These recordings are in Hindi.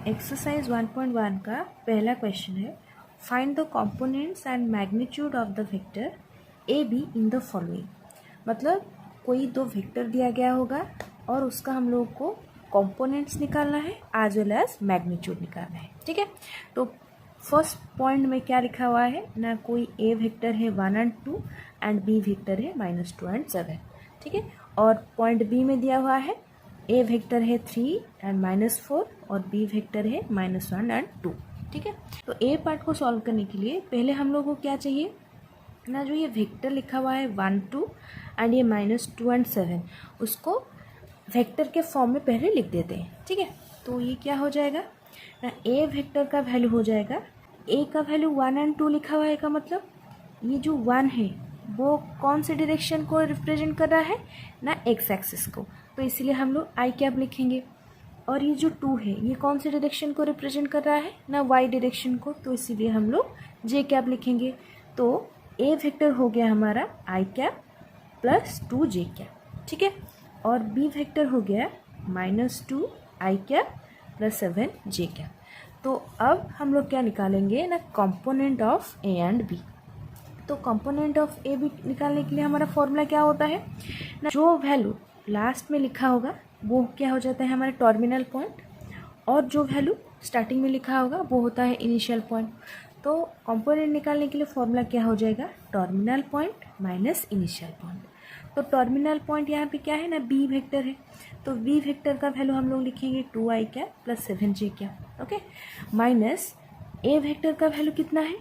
एक्सरसाइज 1.1 का पहला क्वेश्चन है, find the components and magnitude of the vector A be in the following. मतलब कोई दो वेक्टर दिया गया होगा और उसका हम लोग को कंपोनेंट्स निकालना है एज वेल एज मैग्नीट्यूड निकालना है। ठीक है, तो फर्स्ट पॉइंट में क्या लिखा हुआ है ना, कोई ए वेक्टर है 1 and 2 एंड बी वेक्टर है -2 and 7। ठीक है, और पॉइंट बी में दिया हुआ है ए वेक्टर है 3 एंड -4 और बी वेक्टर है -1 and 2। ठीक है, तो ए पार्ट को सॉल्व करने के लिए पहले हम लोग को क्या चाहिए ना, जो ये वेक्टर लिखा हुआ है 1 2 एंड ये -2 and 7, उसको वेक्टर के फॉर्म में पहले लिख देते हैं। ठीक है, तो ये क्या हो जाएगा ना, ए वेक्टर का वैल्यू हो जाएगा, ए का वैल्यू 1 and 2 लिखा हुआ है का मतलब ये जो 1 है वो कौन से डायरेक्शन को रिप्रेजेंट कर रहा है ना, एक्स एक्सिस को, तो इसीलिए हम लोग आई कैप लिखेंगे। और ये जो 2 है ये कौन से डायरेक्शन को रिप्रेजेंट कर रहा है ना, वाई डायरेक्शन को, तो इसीलिए हम लोग जे कैप लिखेंगे। तो ए वेक्टर हो गया हमारा i cap plus 2 j cap. ठीक है, और बी वेक्टर हो गया -2 i cap plus 7 j cap. तो अब हम लोग क्या निकालेंगे ना, component of a and b. तो कंपोनेंट ऑफ ए बी निकालने के लिए हमारा फॉर्मूला क्या होता है ना, जो वैल्यू लास्ट में लिखा होगा वो क्या हो जाता है हमारा टर्मिनल पॉइंट, और जो वैल्यू स्टार्टिंग में लिखा होगा वो होता है इनिशियल पॉइंट। तो कंपोनेंट निकालने के लिए फॉर्मूला क्या हो जाएगा, terminal point minus initial point. तो टर्मिनल पॉइंट यहाँ पे क्या है ना, बी वेक्टर है, तो बी वेक्टर का वैल्यू हम लोग लिखेंगे 2 i cap plus 7 j cap. Okay, minus a vector का वैल्यू कितना है,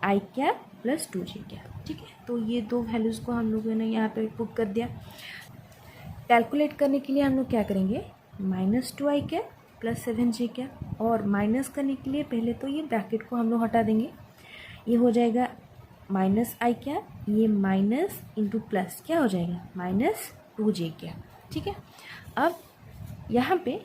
i cap plus 2 j cap. ठीक है, तो ये दो वैल्यूज़ को हम लोगों ने यहाँ पे पुट कर दिया। कैलकुलेट करने के लिए हम लोग क्या करेंगे, -2 i cap plus 7 j cap, और माइनस करने के लिए पहले तो ये ब्रैकेट को हम लोग हटा देंगे, ये हो जाएगा माइनस आई कैप, ये माइनस इंटू प्लस क्या हो जाएगा -2 जे कैप। ठीक है, अब यहाँ पे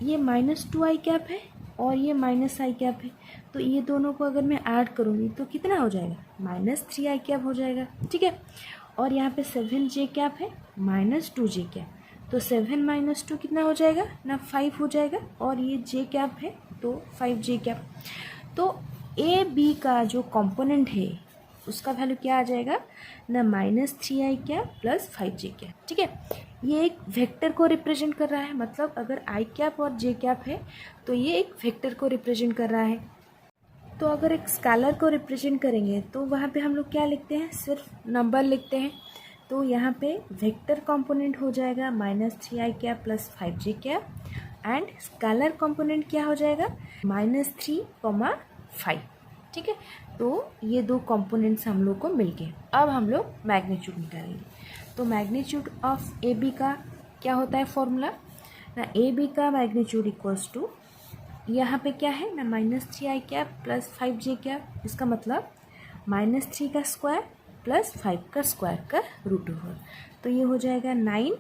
ये -2 आई कैप है और ये माइनस आई कैप है, तो ये दोनों को अगर मैं ऐड करूँगी तो कितना हो जाएगा, -3 आई कैप हो जाएगा। ठीक है, और यहाँ पे 7 जे कैप है -2 जे कैप, तो 7 - 2 कितना हो जाएगा ना, 5 हो जाएगा, और ये जे कैप है तो 5 जे कैप। तो ए बी का जो कंपोनेंट है उसका वैल्यू क्या आ जाएगा ना, -3 i cap plus 5 j cap. ठीक है, ये एक वेक्टर को रिप्रेजेंट कर रहा है, मतलब अगर आई कैप और जे कैप है तो ये एक वेक्टर को रिप्रेजेंट कर रहा है। तो अगर एक स्केलर को रिप्रेजेंट करेंगे तो वहाँ पे हम लोग क्या लिखते हैं, सिर्फ नंबर लिखते हैं। तो यहाँ पे वेक्टर कंपोनेंट हो जाएगा -3 i cap plus 5 j cap, and scalar component क्या हो जाएगा -3, 5। ठीक है, तो ये दो कंपोनेंट्स हम लोग को मिल गए। अब हम लोग मैग्नीट्यूड निकालेंगे। तो मैग्नीट्यूड ऑफ ए बी का क्या होता है फॉर्मूला ना, ए बी का मैग्नीट्यूड इक्वल्स टू, यहाँ पे क्या है ना, -3 i cap plus 5 j cap, इसका मतलब -3 का स्क्वायर प्लस 5 का स्क्वायर का रूट ओवर, तो ये हो जाएगा 9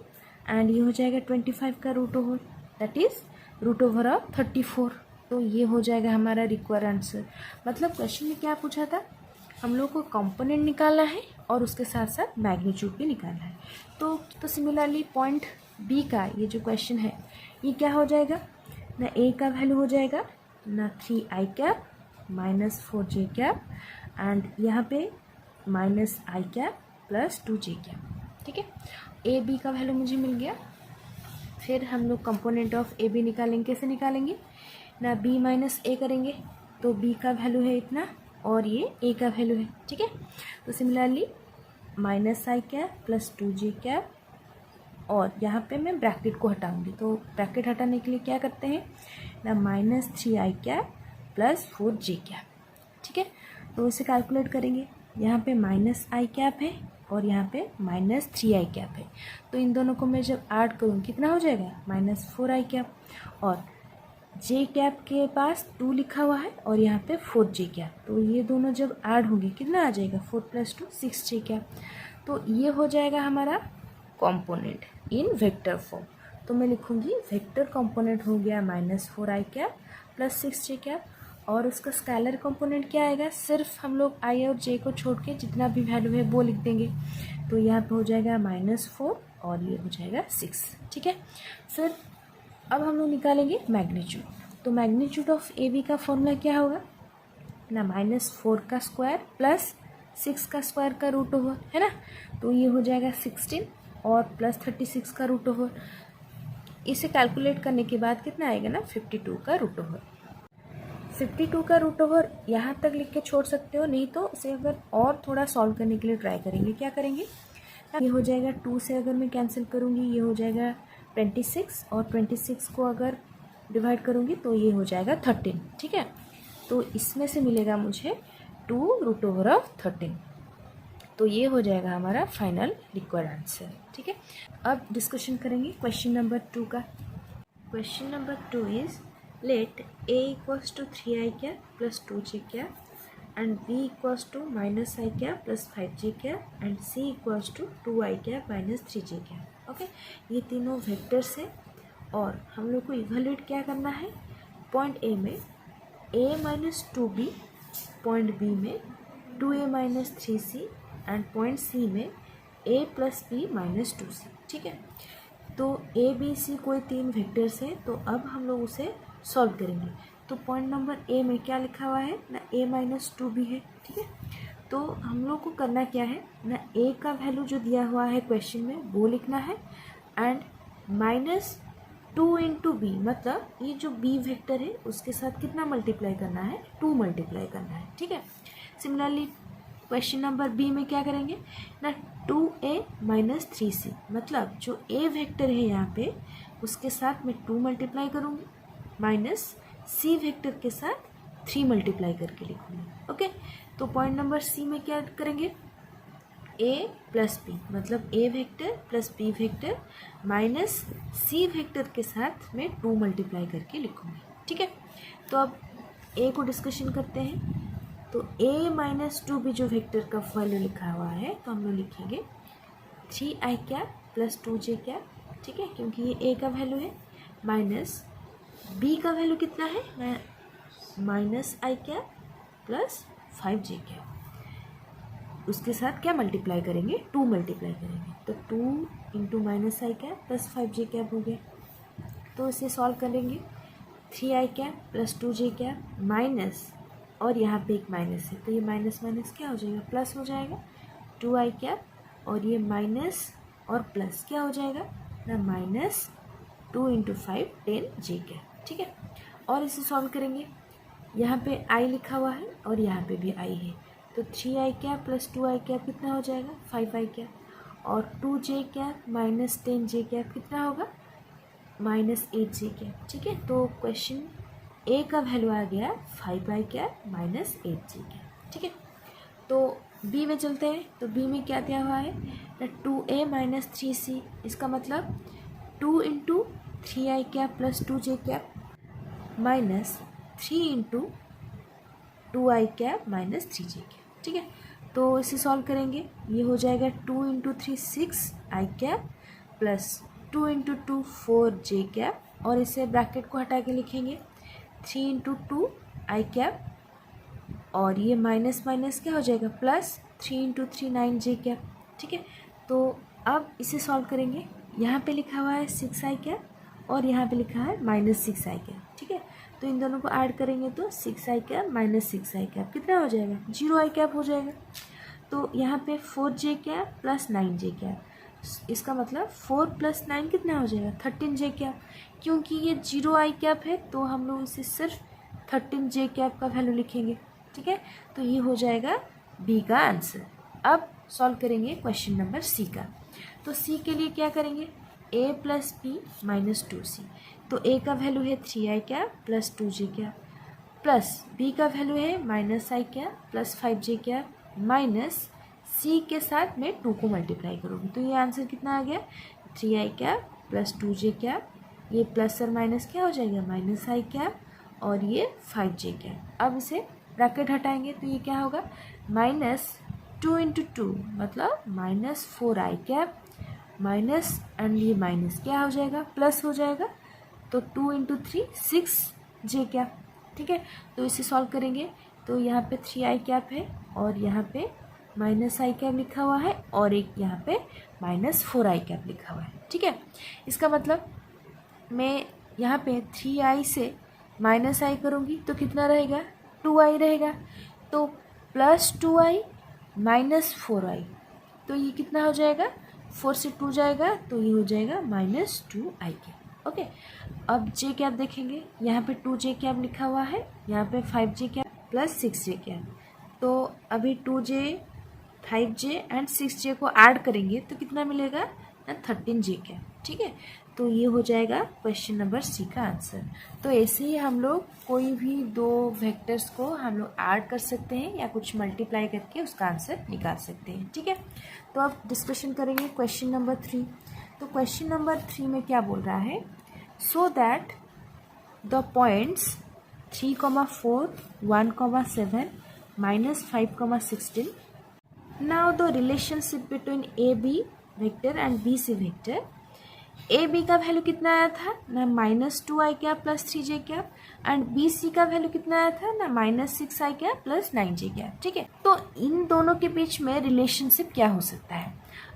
एंड ये हो जाएगा 25 का root over, that is root over of 34। तो ये हो जाएगा हमारा रिक्वायर्ड आंसर। मतलब क्वेश्चन में क्या पूछा था, हम लोग को कंपोनेंट निकालना है और उसके साथ साथ मैग्नीट्यूड भी निकालना है। तो सिमिलरली पॉइंट बी का ये जो क्वेश्चन है ये क्या हो जाएगा ना, ए का वैल्यू हो जाएगा ना 3 i cap -4 J cap, and यहाँ पे -आई कैप प्लस 2 जे कैप। ठीक है, ए बी का वैल्यू मुझे मिल गया। फिर हम लोग कंपोनेंट ऑफ ए बी निकालेंगे, कैसे निकालेंगे ना, बी माइनस ए करेंगे, तो बी का वैल्यू है इतना और ये ए का वैल्यू है। ठीक है, तो सिमिलरली -आई कैप प्लस 2 जे कैप, और यहाँ पे मैं ब्रैकेट को हटाऊंगी, तो ब्रैकेट हटाने के लिए क्या करते हैं ना, -3 i cap plus 4 J cap. ठीक है, तो इसे कैलकुलेट करेंगे, यहाँ पे -आई कैप है और यहाँ पे -3 आई कैप है, तो इन दोनों को मैं जब ऐड करूँ कितना हो जाएगा -4 आई कैप, और जे कैप के पास 2 लिखा हुआ है और यहाँ पे 4 जे कैप, तो ये दोनों जब ऐड होंगे कितना आ जाएगा, 4 + 2 6 जे कैप। तो ये हो जाएगा हमारा कंपोनेंट इन वेक्टर फॉर्म। तो मैं लिखूँगी वेक्टर कंपोनेंट हो गया -4 आई कैप प्लस 6 जे कैप, और उसका स्केलर कंपोनेंट क्या आएगा, सिर्फ हम लोग आई और जे को छोड़ के जितना भी वैल्यू है वो लिख देंगे। तो यहाँ पे हो जाएगा -4 और ये हो जाएगा 6। ठीक है, फिर अब हम लोग निकालेंगे मैग्नीट्यूड। तो मैग्नीट्यूड ऑफ ए बी का फॉर्मूला क्या होगा ना, -4 का स्क्वायर प्लस 6 का स्क्वायर का रूट ओवर, है ना। तो ये हो जाएगा 16 और प्लस 36 का रूट ओवर। इसे कैलकुलेट करने के बाद कितना आएगा ना, 52 का रूट ओवर। 52 का रूट ओवर यहाँ तक लिख के छोड़ सकते हो, नहीं तो इसे अगर और थोड़ा सॉल्व करने के लिए ट्राई करेंगे। क्या करेंगे, ये हो जाएगा 2 से अगर मैं कैंसिल करूँगी ये हो जाएगा 26 और 26 को अगर डिवाइड करूँगी तो ये हो जाएगा 13, ठीक है। तो इसमें से मिलेगा मुझे 2 रूट ओवर ऑफ 13। तो ये हो जाएगा हमारा फाइनल रिक्वायर्ड आंसर, ठीक है। अब डिस्कशन करेंगे क्वेश्चन नंबर 2 का। Question number 2 is let a equals to 3i cap plus 2j cap and b equals to -i cap plus 5j cap and c equals to 2i cap minus 3j cap. Okay, ये तीनों वेक्टर्स है और हम लोग को इवेल्यूएट क्या करना है, पॉइंट a में a minus 2b, point b में 2a minus 3c and point c में a plus b minus 2c, ठीक है। तो a b c कोई तीन वेक्टर्स है, तो अब हम लोग उसे सॉल्व करेंगे। तो पॉइंट नंबर ए में क्या लिखा हुआ है ना, a माइनस 2b है, ठीक है। तो हम लोग को करना क्या है ना, a का वैल्यू जो दिया हुआ है क्वेश्चन में वो लिखना है एंड -2 इंटू बी, मतलब ये जो b वेक्टर है उसके साथ कितना मल्टीप्लाई करना है, 2 मल्टीप्लाई करना है, ठीक है। सिमिलरली क्वेश्चन नंबर बी में क्या करेंगे ना, 2a माइनस 3c, मतलब जो a वेक्टर है यहाँ पे उसके साथ मैं 2 मल्टीप्लाई करूँगी माइनस c वेक्टर के साथ 3 मल्टीप्लाई करके लिखूँगी। ओके, तो पॉइंट नंबर सी में क्या करेंगे, a प्लस बी, मतलब a vector plus b vector minus c vector के साथ मैं 2 मल्टीप्लाई करके लिखूँगी, ठीक है। तो अब a को डिस्कशन करते हैं। तो a माइनस 2b जो वेक्टर का वैल्यू लिखा हुआ है तो हम लोग लिखेंगे 3i cap plus 2j cap, ठीक है, क्योंकि ये a का वैल्यू है, माइनस b का वैल्यू कितना है minus i cap plus 5j cap, उसके साथ क्या मल्टीप्लाई करेंगे, 2 मल्टीप्लाई करेंगे। तो 2 into minus i cap plus 5j cap हो गया। तो इसे सॉल्व करेंगे, 3i cap plus 2j cap minus, और यहाँ पे एक माइनस है तो ये माइनस माइनस क्या हो जाएगा, प्लस हो जाएगा, 2i कैप और ये माइनस और प्लस क्या हो जाएगा ना, माइनस 2 इंटू 5 10j कैप, ठीक है। और इसे सॉल्व करेंगे, यहाँ पे i लिखा हुआ है और यहाँ पे भी i है, तो 3i cap plus 2i cap कितना हो जाएगा 5i कैप, और 2j cap minus 10j cap कितना होगा माइनस 8j कैप, ठीक है। तो क्वेश्चन a का वैल्यू आ गया 5i cap minus 8j cap, ठीक है। तो b में चलते हैं, तो b में क्या दिया हुआ है ना, 2a माइनस 3c, इसका मतलब 2 into 3i cap plus 2j cap minus 3 into 2i cap minus 3j cap, ठीक है। तो इसे सॉल्व करेंगे, ये हो जाएगा 2 into 3 6i cap plus 2 into 2 4j cap, और इसे ब्रैकेट को हटा के लिखेंगे 3 इंटू 2i कैप, और ये माइनस माइनस क्या हो जाएगा प्लस 3 इंटू 3 9j कैप, ठीक है। तो अब इसे सॉल्व करेंगे, यहाँ पे लिखा हुआ है 6i कैप और यहाँ पे लिखा है माइनस 6i कैप, ठीक है। तो इन दोनों को ऐड करेंगे तो 6i cap minus 6i cap कितना हो जाएगा 0i कैप हो जाएगा। तो यहाँ पे 4j cap plus 9j cap, इसका मतलब 4 प्लस 9 कितना हो जाएगा 13j कैप, क्योंकि ये 0i कैप है तो हम लोग इसे सिर्फ 13j कैप का वैल्यू लिखेंगे, ठीक है। तो ये हो जाएगा बी का आंसर। अब सॉल्व करेंगे क्वेश्चन नंबर सी का। तो सी के लिए क्या करेंगे, a plus B minus 2c, तो a का वैल्यू है 3i cap plus 2j cap, plus b का वैल्यू है minus i cap plus 5j cap, minus c के साथ मैं 2 को मल्टीप्लाई करूँगी, तो ये आंसर कितना आ गया 3i cap plus 2j cap, ये प्लस और माइनस क्या हो जाएगा माइनस i कैप, और ये 5j कैप। अब इसे ब्रैकेट हटाएंगे तो ये क्या होगा माइनस 2 इंटू 2, मतलब minus 4i cap minus, and ये माइनस क्या हो जाएगा प्लस हो जाएगा, तो 2 इंटू 3 6j कैप, ठीक है। तो इसे सॉल्व करेंगे, तो यहाँ पे 3i कैप है और यहाँ पे माइनस i कैप लिखा हुआ है और एक यहाँ पे माइनस 4i कैप लिखा हुआ है, ठीक है। इसका मतलब मैं यहाँ पे 3i से माइनस आई करूँगी तो कितना रहेगा, 2i रहेगा। तो प्लस 2i माइनस 4i, तो ये कितना हो जाएगा, 4 से 2 जाएगा तो ये हो जाएगा माइनस 2i के। ओके, अब जे कैप देखेंगे, यहाँ पे 2j कैप लिखा हुआ है, यहाँ पे 5j cap plus 6j cap. तो अभी 2j 5j एंड 6j को ऐड करेंगे तो कितना मिलेगा ना, 13j कैप। ठीक है, तो ये हो जाएगा क्वेश्चन नंबर सी का आंसर। तो ऐसे ही हम लोग कोई भी दो वेक्टर्स को हम लोग ऐड कर सकते हैं या कुछ मल्टीप्लाई करके उसका आंसर निकाल सकते हैं। ठीक है, तो अब डिस्कशन करेंगे क्वेश्चन नंबर 3। तो क्वेश्चन नंबर 3 में क्या बोल रहा है, so that the points 3,4, 1,7, -5,16, now the relationship between AB vector and BC vector. AB का वैल्यू कितना आया था ना, -2i cap plus 3j cap, and BC का वैल्यू कितना आया था ना, -6i cap plus 9j cap. ठीक है, तो इन दोनों के बीच में रिलेशनशिप क्या हो सकता है।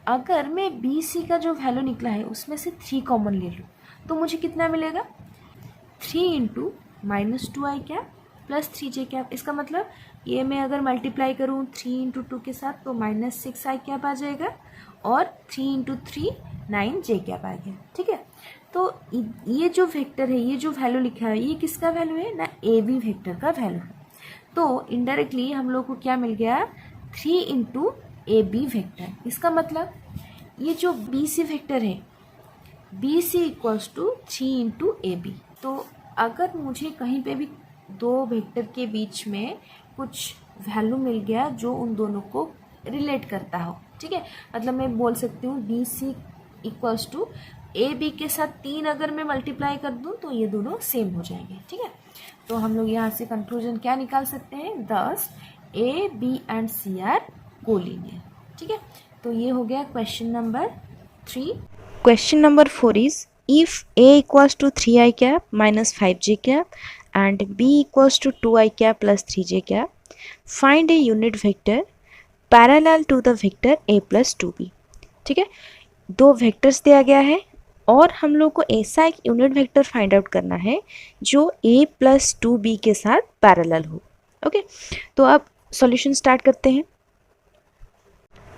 अगर मैं BC का जो वैल्यू निकला है उसमें से 3 कॉमन ले लूँ तो मुझे कितना मिलेगा, 3 into -2i cap plus 3j cap. इसका मतलब ये मैं अगर मल्टीप्लाई करूँ 3 इंटू 2 के साथ तो -6i कैप आ जाएगा, और 3 इंटू 3 9j कैप आ गया। ठीक है, तो ये जो वेक्टर है, ये जो वैल्यू लिखा है, ये किसका वैल्यू है ना, AB वेक्टर का वैल्यू है। तो इनडायरेक्टली हम लोग को क्या मिल गया, 3 इंटू AB वेक्टर। इसका मतलब ये जो BC वेक्टर है, BC equals to 3 into AB। तो अगर मुझे कहीं पे भी दो वेक्टर के बीच में कुछ वैल्यू मिल गया जो उन दोनों को रिलेट करता हो, ठीक है, मतलब मैं बोल सकती हूँ BC इक्वल्स टू AB के साथ 3 अगर मैं मल्टीप्लाई कर दूँ तो ये दोनों सेम हो जाएंगे। ठीक है, तो हम लोग यहाँ से कंक्लूजन क्या निकाल सकते हैं, thus A, B and C are collinear. ठीक है, तो ये हो गया question number 3। Question number 4 is, if A equals to 3i cap minus 5j cap and B equals to 2i cap plus 3j cap, find a unit vector parallel to the vector a plus 2b। ठीक है, दो वेक्टर्स दिया गया है और हम लोग को ऐसा एक यूनिट वेक्टर फाइंड आउट करना है जो a प्लस 2b के साथ पैरेलल हो। ओके, तो अब सॉल्यूशन स्टार्ट करते हैं।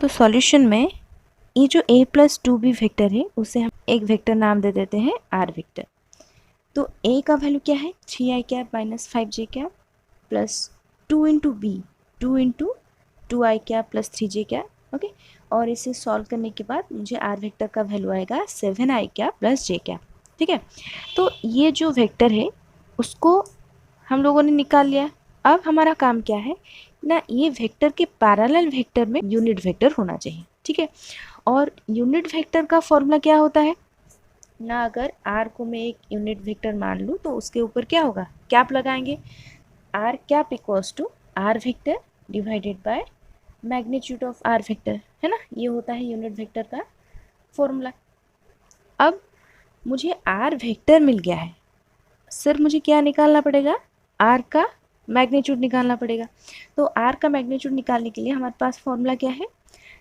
तो सॉल्यूशन में ये जो a प्लस 2b वेक्टर है उसे हम एक वेक्टर नाम दे देते हैं r वेक्टर। तो a का वैल्यू क्या है, 3i cap minus 5j cap plus 2 into b 2 into 2i cap plus 3j cap. Okay, और इसे सॉल्व करने के बाद मुझे r वेक्टर का वैल्यू आएगा 7i cap plus j cap. ठीक है, तो ये जो वेक्टर है उसको हम लोगों ने निकाल लिया। अब हमारा काम क्या है ना, ये वेक्टर के पैरेलल वेक्टर में यूनिट वेक्टर होना चाहिए। ठीक है, और यूनिट वेक्टर का फॉर्मूला क्या होता है ना, अगर r को मैं एक यूनिट वेक्टर मान लूँ तो उसके ऊपर क्या होगा, कैप लगाएंगे, r cap equals to r vector divided by magnitude of r vector, है ना, ये होता है यूनिट वेक्टर का फॉर्मूला। अब मुझे r वेक्टर मिल गया है, सिर्फ मुझे क्या निकालना पड़ेगा, r का मैग्नीट्यूड निकालना पड़ेगा। तो r का मैग्नीट्यूड निकालने के लिए हमारे पास फॉर्मूला क्या है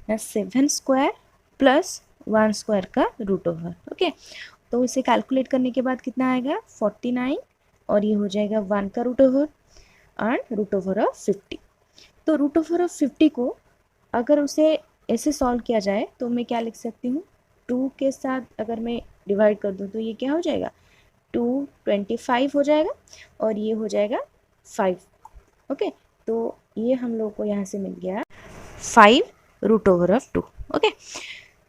ना, 7 स्क्वायर प्लस 1 स्क्वायर का रूट ओवर। ओके, तो इसे कैलकुलेट करने के बाद कितना आएगा, 49, और ये हो जाएगा 1 का root over and root over of 50। तो रूट ओवर ऑफ 50 को अगर उसे ऐसे सॉल्व किया जाए तो मैं क्या लिख सकती हूँ, 2 के साथ अगर मैं डिवाइड कर दूँ तो ये क्या हो जाएगा, 225 हो जाएगा और ये हो जाएगा 5। ओके, तो ये हम लोग को यहाँ से मिल गया 5 रूट ओवर ऑफ 2। ओके,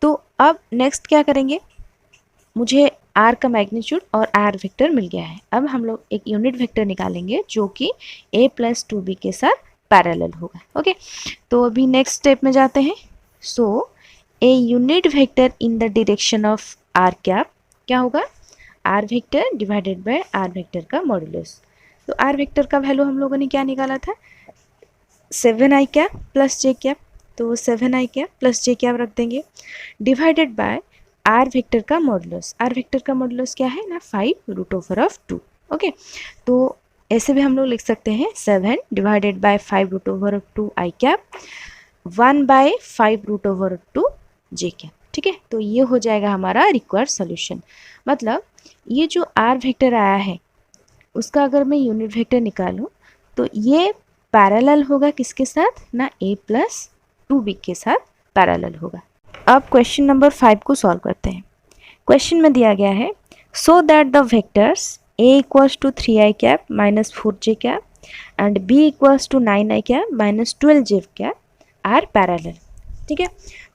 तो अब नेक्स्ट क्या करेंगे, मुझे r का मैग्नीट्यूड और r वेक्टर मिल गया है। अब हम लोग एक यूनिट वेक्टर निकालेंगे जो कि a प्लस 2b के साथ पैरेलल होगा। ओके, तो अभी नेक्स्ट स्टेप में जाते हैं। So a unit vector in the direction of r cap क्या होगा, r vector divided by r vector का मॉड्यूलस। तो r वेक्टर का वैल्यू हम लोगों ने क्या निकाला था, 7i cap plus j cap, तो 7i cap plus j cap रख देंगे डिवाइडेड बाय r वेक्टर का मॉडुलस। r वेक्टर का मॉडुलस क्या है ना, 5 रूट ओवर ऑफ 2। ओके, तो ऐसे भी हम लोग लिख सकते हैं 7 divided by 5 root over of 2 i cap 1 by 5 root over of 2 j cap. ठीक है, तो ये हो जाएगा हमारा रिक्वायर्ड सॉल्यूशन। मतलब ये जो r वेक्टर आया है उसका अगर मैं यूनिट वेक्टर निकालूं तो ये पैरेलल होगा किसके साथ ना a प्लस 2b के साथ पैरेलल होगा। अब क्वेश्चन नंबर 5 को सॉल्व करते हैं। क्वेश्चन में दिया गया है so that the vectors a equals to 3i cap minus 4j cap and b equals to 9i cap minus 12j cap are parallel. ठीक है,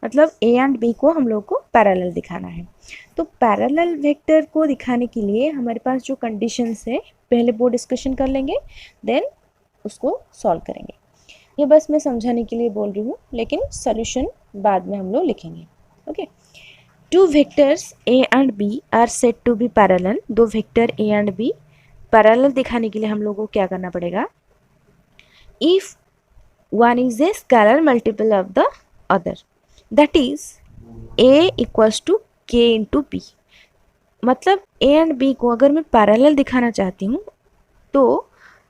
मतलब a एंड b को हम लोग को पैरेलल दिखाना है। तो पैरेलल वेक्टर को दिखाने के लिए हमारे पास जो कंडीशंस है पहले वो डिस्कशन कर लेंगे, देन उसको सॉल्व करेंगे। ये बस मैं समझाने के लिए बोल रही हूँ, लेकिन सॉल्यूशन बाद में हम लोग लिखेंगे। Okay, two vectors a and b are said to be parallel. दो vector a and b parallel दिखाने के लिए हम लोगों को क्या करना पड़ेगा, if one is a scalar multiple of the other, that is a equals to k into b। मतलब a एंड b को अगर मैं पैरेलल दिखाना चाहती हूँ तो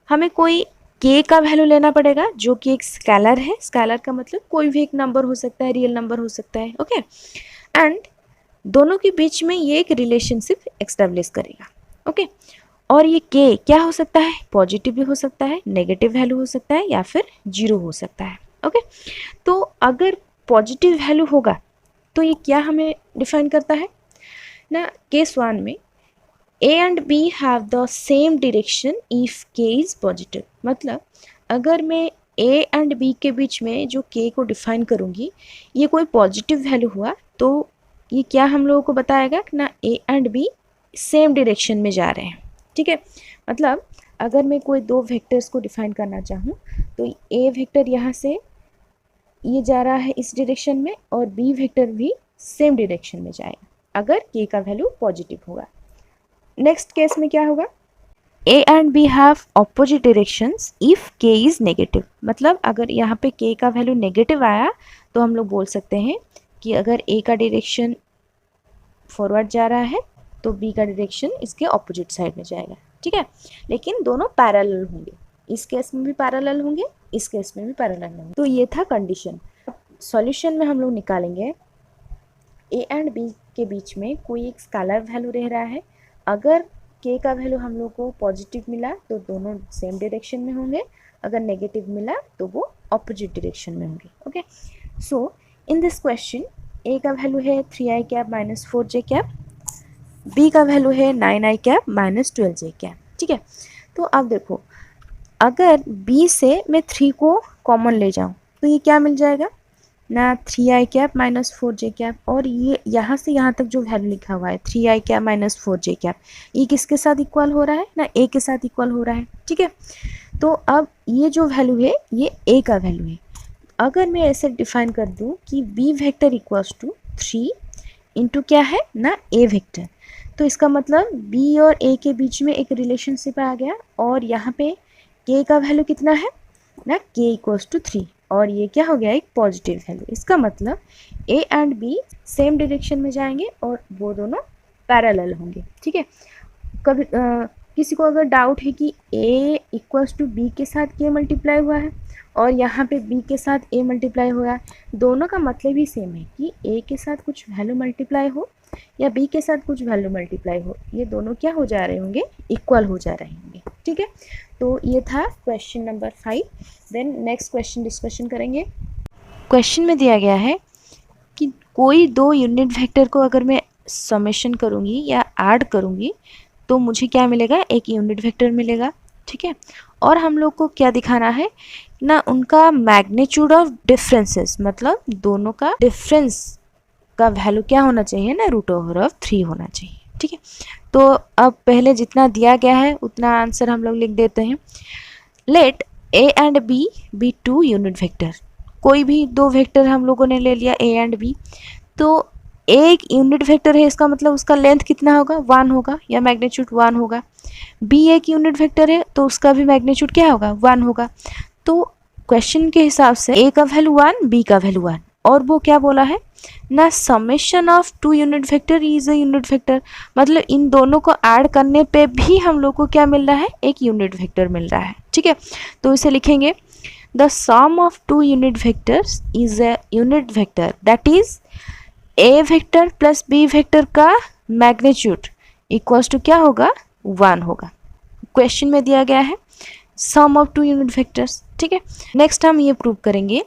हमें कोई k का वैल्यू लेना पड़ेगा जो कि एक स्केलर है। स्केलर का मतलब कोई भी एक नंबर हो सकता है, रियल नंबर हो सकता है। ओके, एंड दोनों के बीच में ये एक रिलेशनशिप एस्टेब्लिश करेगा। ओके, और ये k क्या हो सकता है, पॉजिटिव भी हो सकता है, नेगेटिव वैल्यू हो सकता है या फिर जीरो हो सकता है। ओके, तो अगर पॉजिटिव वैल्यू होगा तो ये क्या हमें डिफाइन करता है ना, केस 1 में a and b have the same direction if k is positive. मतलब अगर मैं a एंड b के बीच में जो k को डिफाइन करूँगी ये कोई पॉजिटिव वैल्यू हुआ तो ये क्या हम लोगों को बताएगा कि ना a and b same direction में जा रहे हैं। ठीक है, मतलब अगर मैं कोई दो वेक्टर्स को डिफाइन करना चाहूँ तो a वेक्टर यहाँ से ये जा रहा है इस डायरेक्शन में और b वेक्टर भी सेम डायरेक्शन में जाएगा अगर k का वैल्यू पॉजिटिव होगा। नेक्स्ट केस में क्या होगा, a and b have opposite directions if k is negative. मतलब अगर यहाँ पे k का वैल्यू नेगेटिव आया तो हम लोग बोल सकते हैं कि अगर a का डायरेक्शन फॉरवर्ड जा रहा है तो b का डायरेक्शन इसके ऑपोजिट साइड में जाएगा। ठीक है, लेकिन दोनों पैरेलल होंगे, इस केस में भी पैरेलल होंगे, इस केस में भी पैरेलल होंगे। तो ये था कंडीशन। सॉल्यूशन में हम लोग निकालेंगे a एंड b के बीच में कोई एक स्केलर वैल्यू रह रहा है। अगर k का वैल्यू हम लोग को पॉजिटिव मिला तो दोनों सेम डायरेक्शन में होंगे, अगर नेगेटिव मिला तो वो ऑपोजिट डायरेक्शन में होंगे। Okay, so in this question a का वैल्यू है 3i cap minus 4j cap, b का वैल्यू है 9i cap minus 12j cap. ठीक है, तो अब देखो अगर b से मैं 3 को कॉमन ले जाऊँ तो ये क्या मिल जाएगा ना, 3i cap minus 4j cap, और ये यहाँ से यहाँ तक जो वैल्यू लिखा हुआ है 3i cap minus 4j cap, ये किसके साथ इक्वल हो रहा है ना, a के साथ इक्वल हो रहा है। ठीक है, तो अब ये जो वैल्यू है ये a का वैल्यू है। अगर मैं ऐसे डिफाइन कर दूँ कि b vector equals to 3 into क्या है ना a वेक्टर, तो इसका मतलब b और a के बीच में एक रिलेशनशिप आ गया और यहाँ पे k का वैल्यू कितना है ना, k इक्वल्स टू 3 और ये क्या हो गया एक पॉजिटिव वैल्यू। इसका मतलब a and b same direction में जाएंगे और वो दोनों पैरेलल होंगे। ठीक है, कभी किसी को अगर डाउट है कि a इक्वल्स टू b के साथ k मल्टीप्लाई हुआ है और यहाँ पे b के साथ a मल्टीप्लाई हुआ है, दोनों का मतलब ही सेम है कि a के साथ कुछ वैल्यू मल्टीप्लाई हो या b के साथ कुछ वैल्यू मल्टीप्लाई हो, ये दोनों क्या हो जा रहे होंगे, इक्वल हो जा रहे होंगे। ठीक है, तो ये था question number 5। Then next question discussion करेंगे। क्वेश्चन में दिया गया है कि कोई दो यूनिट वेक्टर को अगर मैं समेशन करूँगी या ऐड करूँगी तो मुझे क्या मिलेगा, एक यूनिट वेक्टर मिलेगा। ठीक है, और हम लोग को क्या दिखाना है ना, उनका मैग्नीट्यूड ऑफ डिफरेंसेस, मतलब दोनों का डिफरेंस का वैल्यू क्या होना चाहिए ना, √3 होना चाहिए। ठीक है, तो अब पहले जितना दिया गया है उतना आंसर हम लोग लिख देते हैं। Let a and b be 2 unit vector, कोई भी दो वेक्टर हम लोगों ने ले लिया a एंड b, तो एक यूनिट वेक्टर है इसका मतलब उसका लेंथ कितना होगा, 1 होगा या मैग्नीट्यूड 1 होगा। b एक यूनिट वेक्टर है तो उसका भी मैग्नीट्यूड क्या होगा, 1 होगा। तो क्वेश्चन के हिसाब से a का वैल्यू 1, b का वैल्यू 1, और वो क्या बोला है ना, summation of 2 unit vector is a unit vector, मतलब इन दोनों को ऐड करने पे भी हम लोग को क्या मिल रहा है, एक यूनिट वेक्टर मिल रहा है। ठीक है, तो इसे लिखेंगे the sum of 2 unit vectors is a unit vector, that is a vector plus b vector का मैग्नीट्यूड इक्वल्स टू क्या होगा, 1 होगा। क्वेश्चन में दिया गया है sum of two unit vectors, ठीक है। नेक्स्ट हम ये प्रूव करेंगे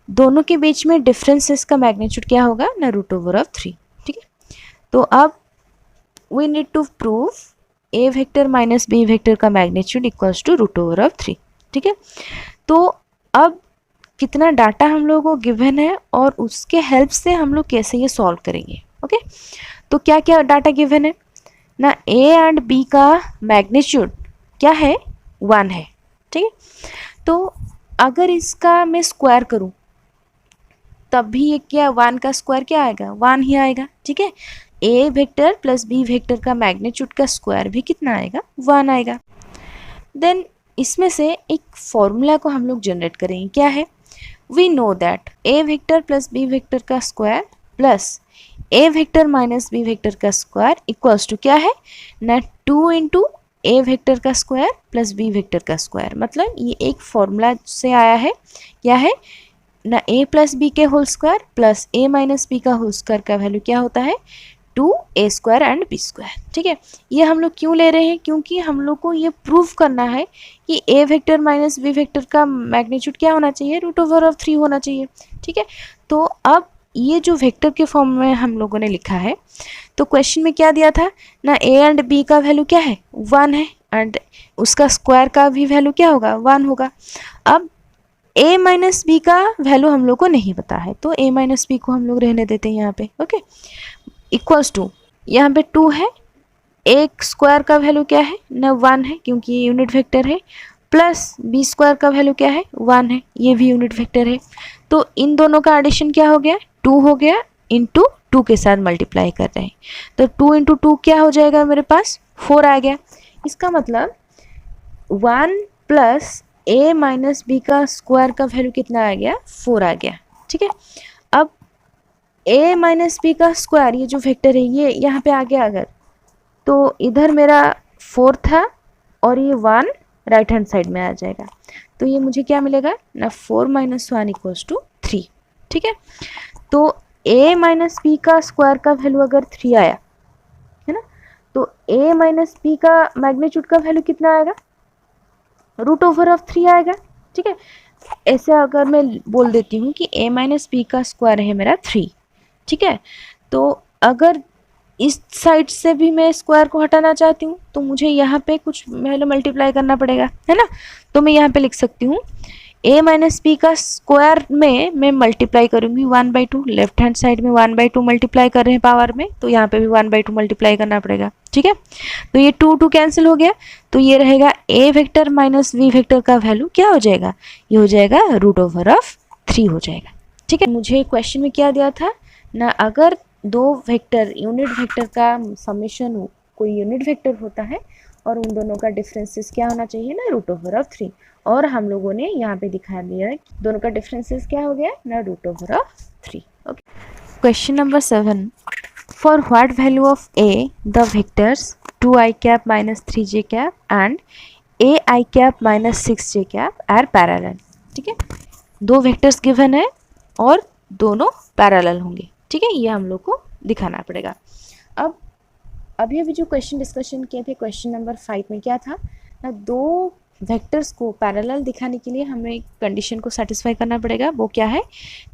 दोनों के बीच में डिफरेंसेस का मैग्नीट्यूड क्या होगा ना रूट ओवर ऑफ 3, ठीक है। तो अब we need to prove a vector minus b vector का magnitude equals to root over of 3, ठीक है। तो अब कितना डाटा हम लोगों को गिवन है और उसके हेल्प से हम लोग कैसे ये सॉल्व करेंगे, ओके। तो क्या क्या डाटा गिवन है ना, ए एंड बी का मैग्नीट्यूड क्या है 1 है, ठीक है। तो अगर इसका मैं स्क्वायर करूं तब भी ये क्या 1 का स्क्वायर क्या आएगा 1 ही आएगा, ठीक है। ए वेक्टर प्लस बी वेक्टर का मैग्नीट्यूड का स्क्वायर भी कितना आएगा 1 आएगा। देन इसमें से एक फॉर्मूला को हम लोग जनरेट करेंगे, क्या है, we know that a vector plus b vector का square plus a vector minus b vector का स्क्वायर इक्वल्स टू क्या है ना 2 इंटू ए वेक्टर का स्क्वायर प्लस बी वेक्टर का स्क्वायर। मतलब ये एक फॉर्मूला से आया है, क्या है ना ए प्लस बी के होल स्क्वायर प्लस ए माइनस बी का होल स्क्वायर का वैल्यू क्या होता है 2a square and B square, ठीक है। ये हम लोग क्यों ले रहे हैं, क्योंकि हम लोग को ये प्रूव करना है कि ए वेक्टर माइनस बी वेक्टर का मैग्नीट्यूड क्या होना चाहिए रूट ओवर ऑफ 3 होना चाहिए, ठीक है। तो अब ये जो वेक्टर के फॉर्म में हम लोगों ने लिखा है, तो क्वेश्चन में क्या दिया था ना ए एंड बी का वैल्यू क्या है 1 है एंड उसका स्क्वायर का भी वैल्यू क्या होगा 1 होगा। अब a माइनस बी का वैल्यू हम लोग को नहीं पता है, तो a माइनस बी को हम लोग रहने देते हैं यहाँ पे, ओके। इक्वल्स टू यहाँ पे 2 है, एक स्क्वायर का वैल्यू क्या है ना 1 है क्योंकि ये यूनिट वेक्टर है, प्लस बी स्क्वायर का वैल्यू क्या है 1 है, ये भी यूनिट वेक्टर है। तो इन दोनों का एडिशन क्या हो गया 2 हो गया, इंटू 2 के साथ मल्टीप्लाई कर रहे हैं, तो 2 इंटू 2 क्या हो जाएगा मेरे पास 4 आ गया। इसका मतलब 1 प्लस a माइनस बी का स्क्वायर का वैल्यू कितना आ गया 4 आ गया, ठीक है। अब a माइनस बी का स्क्वायर ये जो वेक्टर है ये यहाँ पे आ गया अगर, तो इधर मेरा 4 था और ये 1 राइट हैंड साइड में आ जाएगा, तो ये मुझे क्या मिलेगा ना 4 माइनस 1 इक्वल्स टू 3, ठीक है। तो a माइनस बी का स्क्वायर का वैल्यू अगर 3 आया है ना, तो a माइनस बी का मैग्नीट्यूड का वैल्यू कितना आएगा रूट ओवर ऑफ 3 आएगा, ठीक है। ऐसे अगर मैं बोल देती हूँ कि a माइनस बी का स्क्वायर है मेरा 3, ठीक है। तो अगर इस साइड से भी मैं स्क्वायर को हटाना चाहती हूँ तो मुझे यहाँ पे कुछ वैल्यू मल्टीप्लाई करना पड़ेगा, है ना। तो मैं यहाँ पे लिख सकती हूँ a माइनस बी का स्क्वायर में मैं मल्टीप्लाई करूँगी 1/2, लेफ्ट हैंड साइड में 1/2 मल्टीप्लाई कर रहे हैं पावर में, तो यहाँ पे भी 1/2 मल्टीप्लाई करना पड़ेगा, ठीक है। तो ये 2 कैंसिल हो गया, तो ये रहेगा a vector minus v vector का वैल्यू क्या हो जाएगा, ये हो जाएगा रूट ओवर ऑफ 3 हो जाएगा, ठीक है। मुझे क्वेश्चन में क्या दिया था ना, अगर दो वेक्टर यूनिट वेक्टर का समेशन कोई यूनिट वेक्टर होता है और उन दोनों का डिफरेंसेस क्या होना चाहिए ना रूट ओवर ऑफ 3, और हम लोगों ने यहाँ पे दिखा दिया है दोनों का डिफरेंसेस क्या हो गया ना root over of 3, okay. Question number 7, for what value of a the vectors 2i cap minus 3j cap and ai cap minus 6j cap are parallel, ठीक है। दो वेक्टर्स गिवन है और दोनों पैरेलल होंगे, ठीक है, ये हम लोग को दिखाना पड़ेगा। अब अभी जो क्वेश्चन डिस्कशन किए थे क्वेश्चन नंबर 5 में क्या था ना, दो वेक्टर्स को पैरेलल दिखाने के लिए हमें एक कंडीशन को सेटिस्फाई करना पड़ेगा, वो क्या है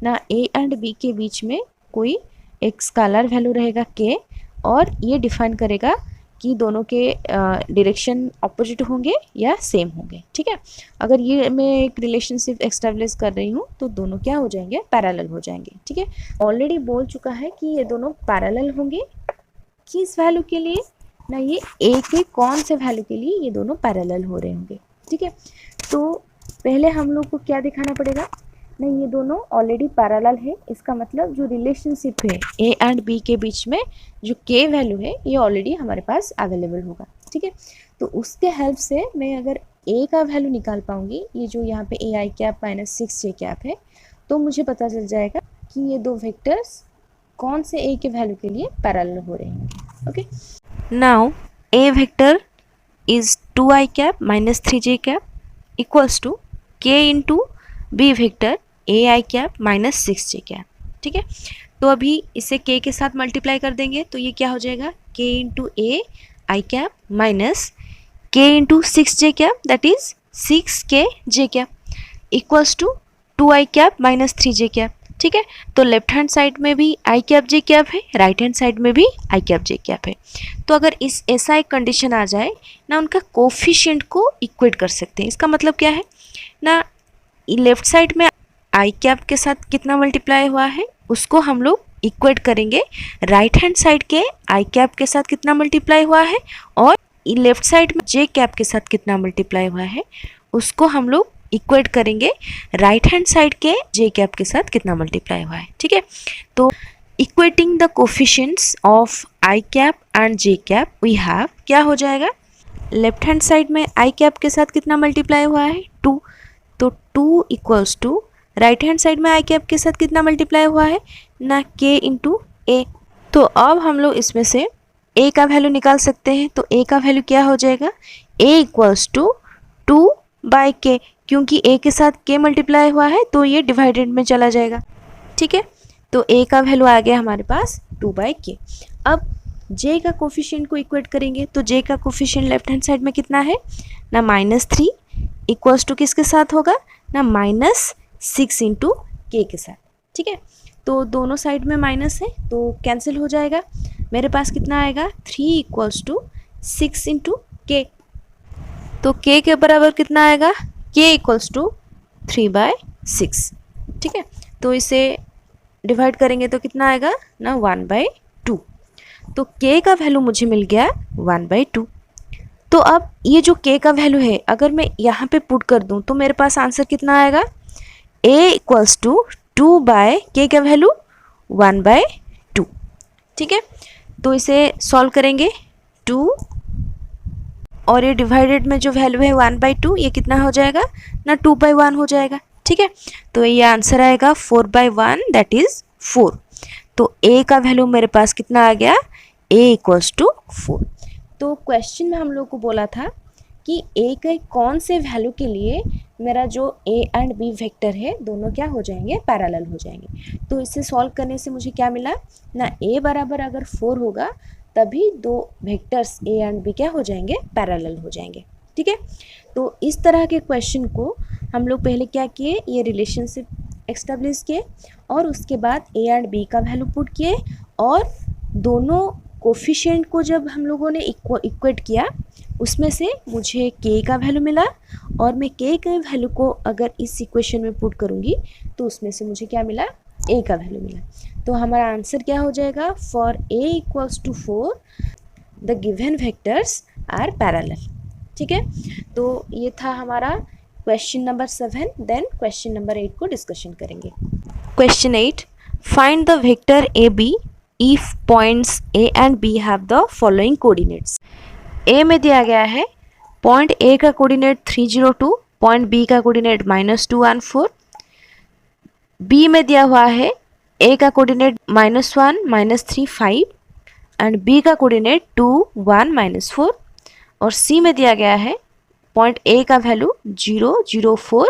ना a एंड b के बीच में कोई एक स्केलर वैल्यू रहेगा k, और ये डिफाइन करेगा कि दोनों के डायरेक्शन ऑपोजिट होंगे या सेम होंगे, ठीक है। अगर ये मैं एक रिलेशनशिप एस्टेब्लिश कर रही हूँ तो दोनों क्या हो जाएंगे पैरेलल हो जाएंगे, ठीक है। ऑलरेडी बोल चुका है कि ये दोनों पैरेलल होंगे किस वैल्यू के लिए ना, ये a के कौन से वैल्यू के लिए ये दोनों पैरेलल हो रहे होंगे, ठीक है। तो पहले हम लोग को क्या दिखाना पड़ेगा ना, ये दोनों ऑलरेडी पैरेलल है, इसका मतलब जो रिलेशनशिप है a एंड b के बीच में जो k वैल्यू है ये ऑलरेडी हमारे पास अवेलेबल होगा, ठीक है। तो उसके हेल्प से मैं अगर a का वैल्यू निकाल पाऊंगी, ये जो यहाँ पे ai cap minus 6j cap है, तो मुझे पता चल जाएगा कि ये दो वेक्टर्स कौन से a के वैल्यू के लिए पैरेलल हो रहे हैं, okay. Now a vector is 2i cap minus 3j cap equals to k into b vector ai cap minus 6j cap, ठीक है। तो अभी इसे k के साथ मल्टीप्लाई कर देंगे तो ये क्या हो जाएगा k into a i cap minus k into 6j cap that is 6k j cap equals to 2i cap minus 3j cap. ठीक है, तो लेफ्ट हैंड साइड में भी i कैप j कैप है, राइट हैंड साइड में भी i कैप j कैप है। तो अगर इस ऐसा एक कंडीशन आ जाए ना, उनका कोफिशिएंट को इक्वेट कर सकते हैं। इसका मतलब क्या है ना, लेफ्ट साइड में i कैप के साथ कितना मल्टीप्लाई हुआ है उसको हम लोग इक्वेट करेंगे राइट हैंड साइड के i कैप के साथ कितना मल्टीप्लाई हुआ है, और लेफ्ट साइड में j कैप के साथ कितना मल्टीप्लाई हुआ है उसको हम लोग इक्वेट करेंगे राइट हैंड साइड के j कैप के साथ कितना मल्टीप्लाई हुआ है। ठीक है, तो equating the coefficients of i cap and j cap we have, क्या हो जाएगा, लेफ्ट हैंड साइड में i कैप के साथ कितना मल्टीप्लाई हुआ है 2, तो 2 equals to right hand side में i कैप के साथ कितना मल्टीप्लाई हुआ है ना k इंटू ए। तो अब हम लोग इसमें से a का वैल्यू निकाल सकते हैं। तो a का वैल्यू क्या हो जाएगा, a इक्वल्स टू 2 बाई के, क्योंकि a के साथ k मल्टीप्लाई हुआ है तो ये डिवाइडेड में चला जाएगा। ठीक है, तो a का वैल्यू आ गया हमारे पास 2 बाई के। अब j का कोफिशिएंट को इक्वेट करेंगे, तो j का कोफिशिएंट लेफ्ट हैंड साइड में कितना है ना -3 इक्वल्स टू किसके साथ होगा ना -6 इंटू के के साथ। ठीक है, तो दोनों साइड में माइनस है तो कैंसिल हो जाएगा। मेरे पास कितना आएगा 3 इक्वल्स टू 6 इंटू के, तो k के बराबर कितना आएगा k इक्वल्स टू 3/6। ठीक है, तो इसे डिवाइड करेंगे तो कितना आएगा ना 1/2, तो k का वैल्यू मुझे मिल गया 1/2। तो अब ये जो k का वैल्यू है अगर मैं यहाँ पे पुट कर दूँ तो मेरे पास आंसर कितना आएगा a equals to 2 by k का वैल्यू 1/2। ठीक है, तो इसे सॉल्व करेंगे 2 और ये डिवाइडेड में जो वैल्यू है 1/2, ये कितना हो जाएगा ना 2/1 हो जाएगा। ठीक है, तो ये आंसर आएगा 4/1 दैट इज 4। तो a का वैल्यू मेरे पास कितना आ गया a इक्वल्स टू 4। तो क्वेश्चन में हम लोग को बोला था कि a के कौन से वैल्यू के लिए मेरा जो a एंड b वेक्टर है दोनों क्या हो जाएंगे, पैरेलल हो जाएंगे। तो इसे सॉल्व करने से मुझे क्या मिला ना, a बराबर अगर 4 होगा तभी दो वेक्टर्स a एंड b क्या हो जाएंगे, पैरेलल हो जाएंगे। ठीक है, तो इस तरह के क्वेश्चन को हम लोग पहले क्या किए, ये रिलेशनशिप एस्टेब्लिश किए और उसके बाद a एंड b का वैल्यू पुट किए और दोनों कोफिशिएंट को जब हम लोगों ने इक्वेट किया उसमें से मुझे k का वैल्यू मिला और मैं k के वैल्यू को अगर इस इक्वेशन में पुट करूँगी तो उसमें से मुझे क्या मिला, a का वैल्यू मिला। तो हमारा आंसर क्या हो जाएगा, for a equals to 4 the given vectors are parallel. ठीक है, तो ये था हमारा question number 7। Then question number 8 को डिस्कशन करेंगे। Question 8, find the vector A B if points a and b have the following coordinates. a में दिया गया है पॉइंट a का कोऑर्डिनेट 302, पॉइंट b का कोऑर्डिनेट -214, b में दिया हुआ है a का कोऑर्डिनेट -1 -3 5 एंड b का कोऑर्डिनेट 2 1 -4 और c में दिया गया है पॉइंट a का वैल्यू 0 0 4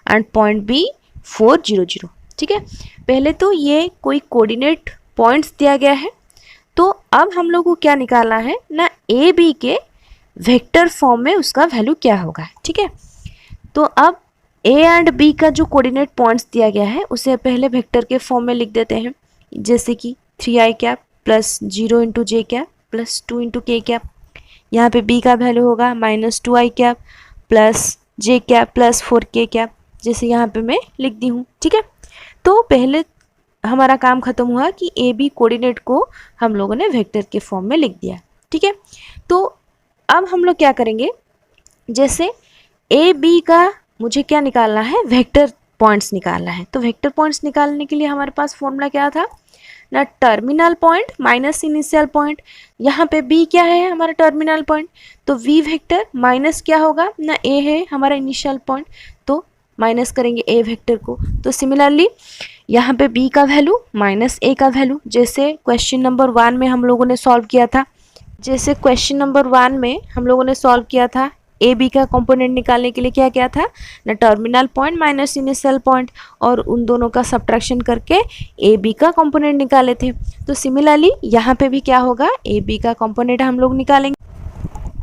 एंड पॉइंट b 4 0 0। ठीक है, पहले तो ये कोई कोऑर्डिनेट पॉइंट्स दिया गया है, तो अब हम लोग को क्या निकालना है ना, ए बी के वेक्टर फॉर्म में उसका वैल्यू क्या होगा। ठीक है, तो अब ए एंड बी का जो कोऑर्डिनेट पॉइंट्स दिया गया है उसे पहले वेक्टर के फॉर्म में लिख देते हैं, जैसे कि 3i कैप प्लस 0 इंटू जे cap plus 2 into k cap. यहाँ पे b का वैल्यू होगा -2i cap plus j cap plus 4k cap, जैसे यहाँ पे मैं लिख दी हूँ। ठीक है, तो पहले हमारा काम खत्म हुआ कि ए बी कोऑर्डिनेट को हम लोगों ने वेक्टर के फॉर्म में लिख दिया। ठीक है, तो अब हम लोग क्या करेंगे, जैसे ए बी का मुझे क्या निकालना है, वेक्टर पॉइंट्स निकालना है। तो वेक्टर पॉइंट्स निकालने के लिए हमारे पास फॉर्मूला क्या था ना, terminal point minus initial point. यहाँ पे बी क्या है हमारा टर्मिनल पॉइंट, तो वी वेक्टर माइनस क्या होगा ना, ए है हमारा इनिशियल पॉइंट, तो माइनस करेंगे ए वेक्टर को। तो सिमिलरली यहाँ पे b का वैल्यू माइनस a का वैल्यू, जैसे क्वेश्चन नंबर 1 में हम लोगों ने सॉल्व किया था। जैसे क्वेश्चन नंबर 1 में हम लोगों ने सॉल्व किया था, ए बी का कंपोनेंट निकालने के लिए क्या क्या था ना, terminal point minus initial point और उन दोनों का सब्ट्रैक्शन करके ए बी का कंपोनेंट निकाले थे। तो सिमिलरली यहाँ पे भी क्या होगा, ए बी का कंपोनेंट हम लोग निकालेंगे।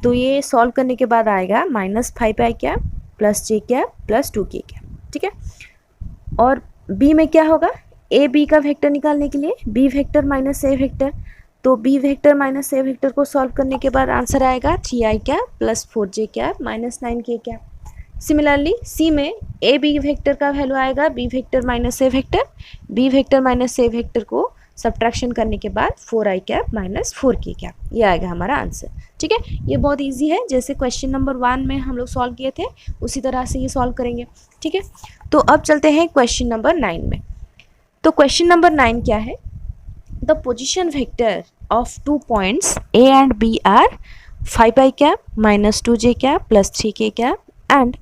तो ये सॉल्व करने के बाद आएगा -5i cap plus j cap plus 2k cap, ठीक है। और बी में क्या होगा, ए बी का वेक्टर निकालने के लिए b vector minus a vector, तो b vector minus a vector को सॉल्व करने के बाद आंसर आएगा 3i cap plus 4j cap minus 9k cap. Similarly c में ए बी वेक्टर का वैल्यू आएगा b vector minus a vector, b vector minus a vector को सब्ट्रैक्शन करने के बाद 4i cap minus 4k cap, ये आएगा हमारा आंसर, ठीक है। ये बहुत इजी है, जैसे क्वेश्चन नंबर 1 में हम लोग सॉल्व किए थे उसी तरह से ये सॉल्व करेंगे, ठीक है। तो अब चलते हैं क्वेश्चन नंबर 9 में। तो क्वेश्चन नंबर 9 क्या है, the position vector of 2 points A and B are 5i cap minus 2j cap plus 3k cap and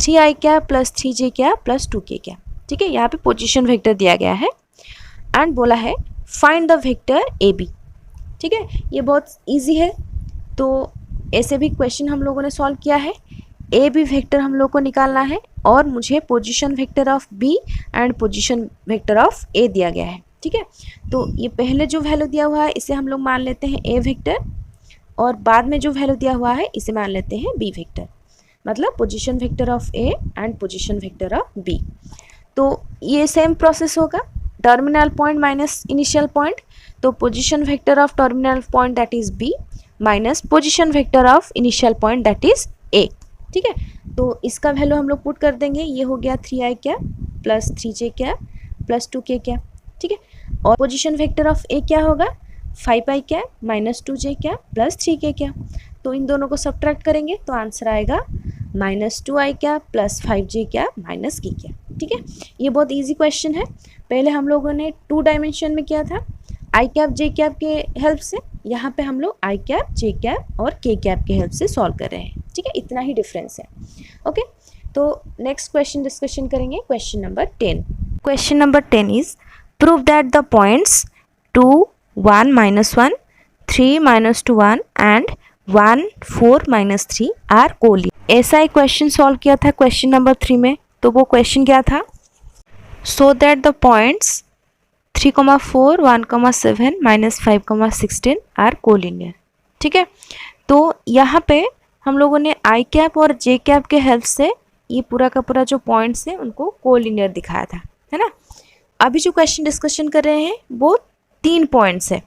3i cap plus 3j cap plus 2k cap, ठीक है। यहाँ पे पोजिशन वेक्टर दिया गया है एंड बोला है find the vector A B, ठीक है। ये बहुत इजी है, तो ऐसे भी क्वेश्चन हम लोगों ने सॉल्व किया है। ए बी वेक्टर हम लोग को निकालना है और मुझे position vector of b and position vector of a दिया गया है, ठीक है। तो ये पहले जो वैल्यू दिया हुआ है इसे हम लोग मान लेते हैं ए वेक्टर, और बाद में जो वैल्यू दिया हुआ है इसे मान लेते हैं बी वेक्टर, मतलब position vector of a and position vector of b. तो ये सेम प्रोसेस होगा, terminal point minus initial point, तो position vector of terminal point that is b minus position vector of initial point that is a, ठीक है। तो इसका वैल्यू हम लोग पुट कर देंगे, ये हो गया 3i cap plus 3j cap plus 2k cap, ठीक है। और पोजीशन वेक्टर ऑफ ए क्या होगा, 5i cap minus 2j cap plus 3k cap, तो इन दोनों को सब्ट्रैक्ट करेंगे तो आंसर आएगा -2i cap plus 5j cap minus k cap, ठीक है। ये बहुत इजी क्वेश्चन है, पहले हम लोगों ने 2 डायमेंशन में किया था आई कैप जे कैप के हेल्प से, यहाँ पे हम लोग आई कैप जे कैप और के कैप के हेल्प से सॉल्व कर रहे हैं, ठीक है। इतना ही डिफरेंस है, ओके। तो नेक्स्ट क्वेश्चन डिस्कशन करेंगे, question number 10। Question number 10 is prove that the points 2 1 -1 3 -2 1 and 1 4 -3 are collinear. ऐसा ही क्वेश्चन सॉल्व किया था क्वेश्चन नंबर 3 में, तो वो क्वेश्चन क्या था, so that the points 3,4 1,7 -5,16 are collinear, ठीक है। तो यहाँ पे हम लोगों ने आई कैप और जे कैप के हेल्प से ये पूरा का पूरा जो पॉइंट्स हैं उनको कोलिनियर दिखाया था, है ना। अभी जो क्वेश्चन डिस्कशन कर रहे हैं वो 3 पॉइंट्स है,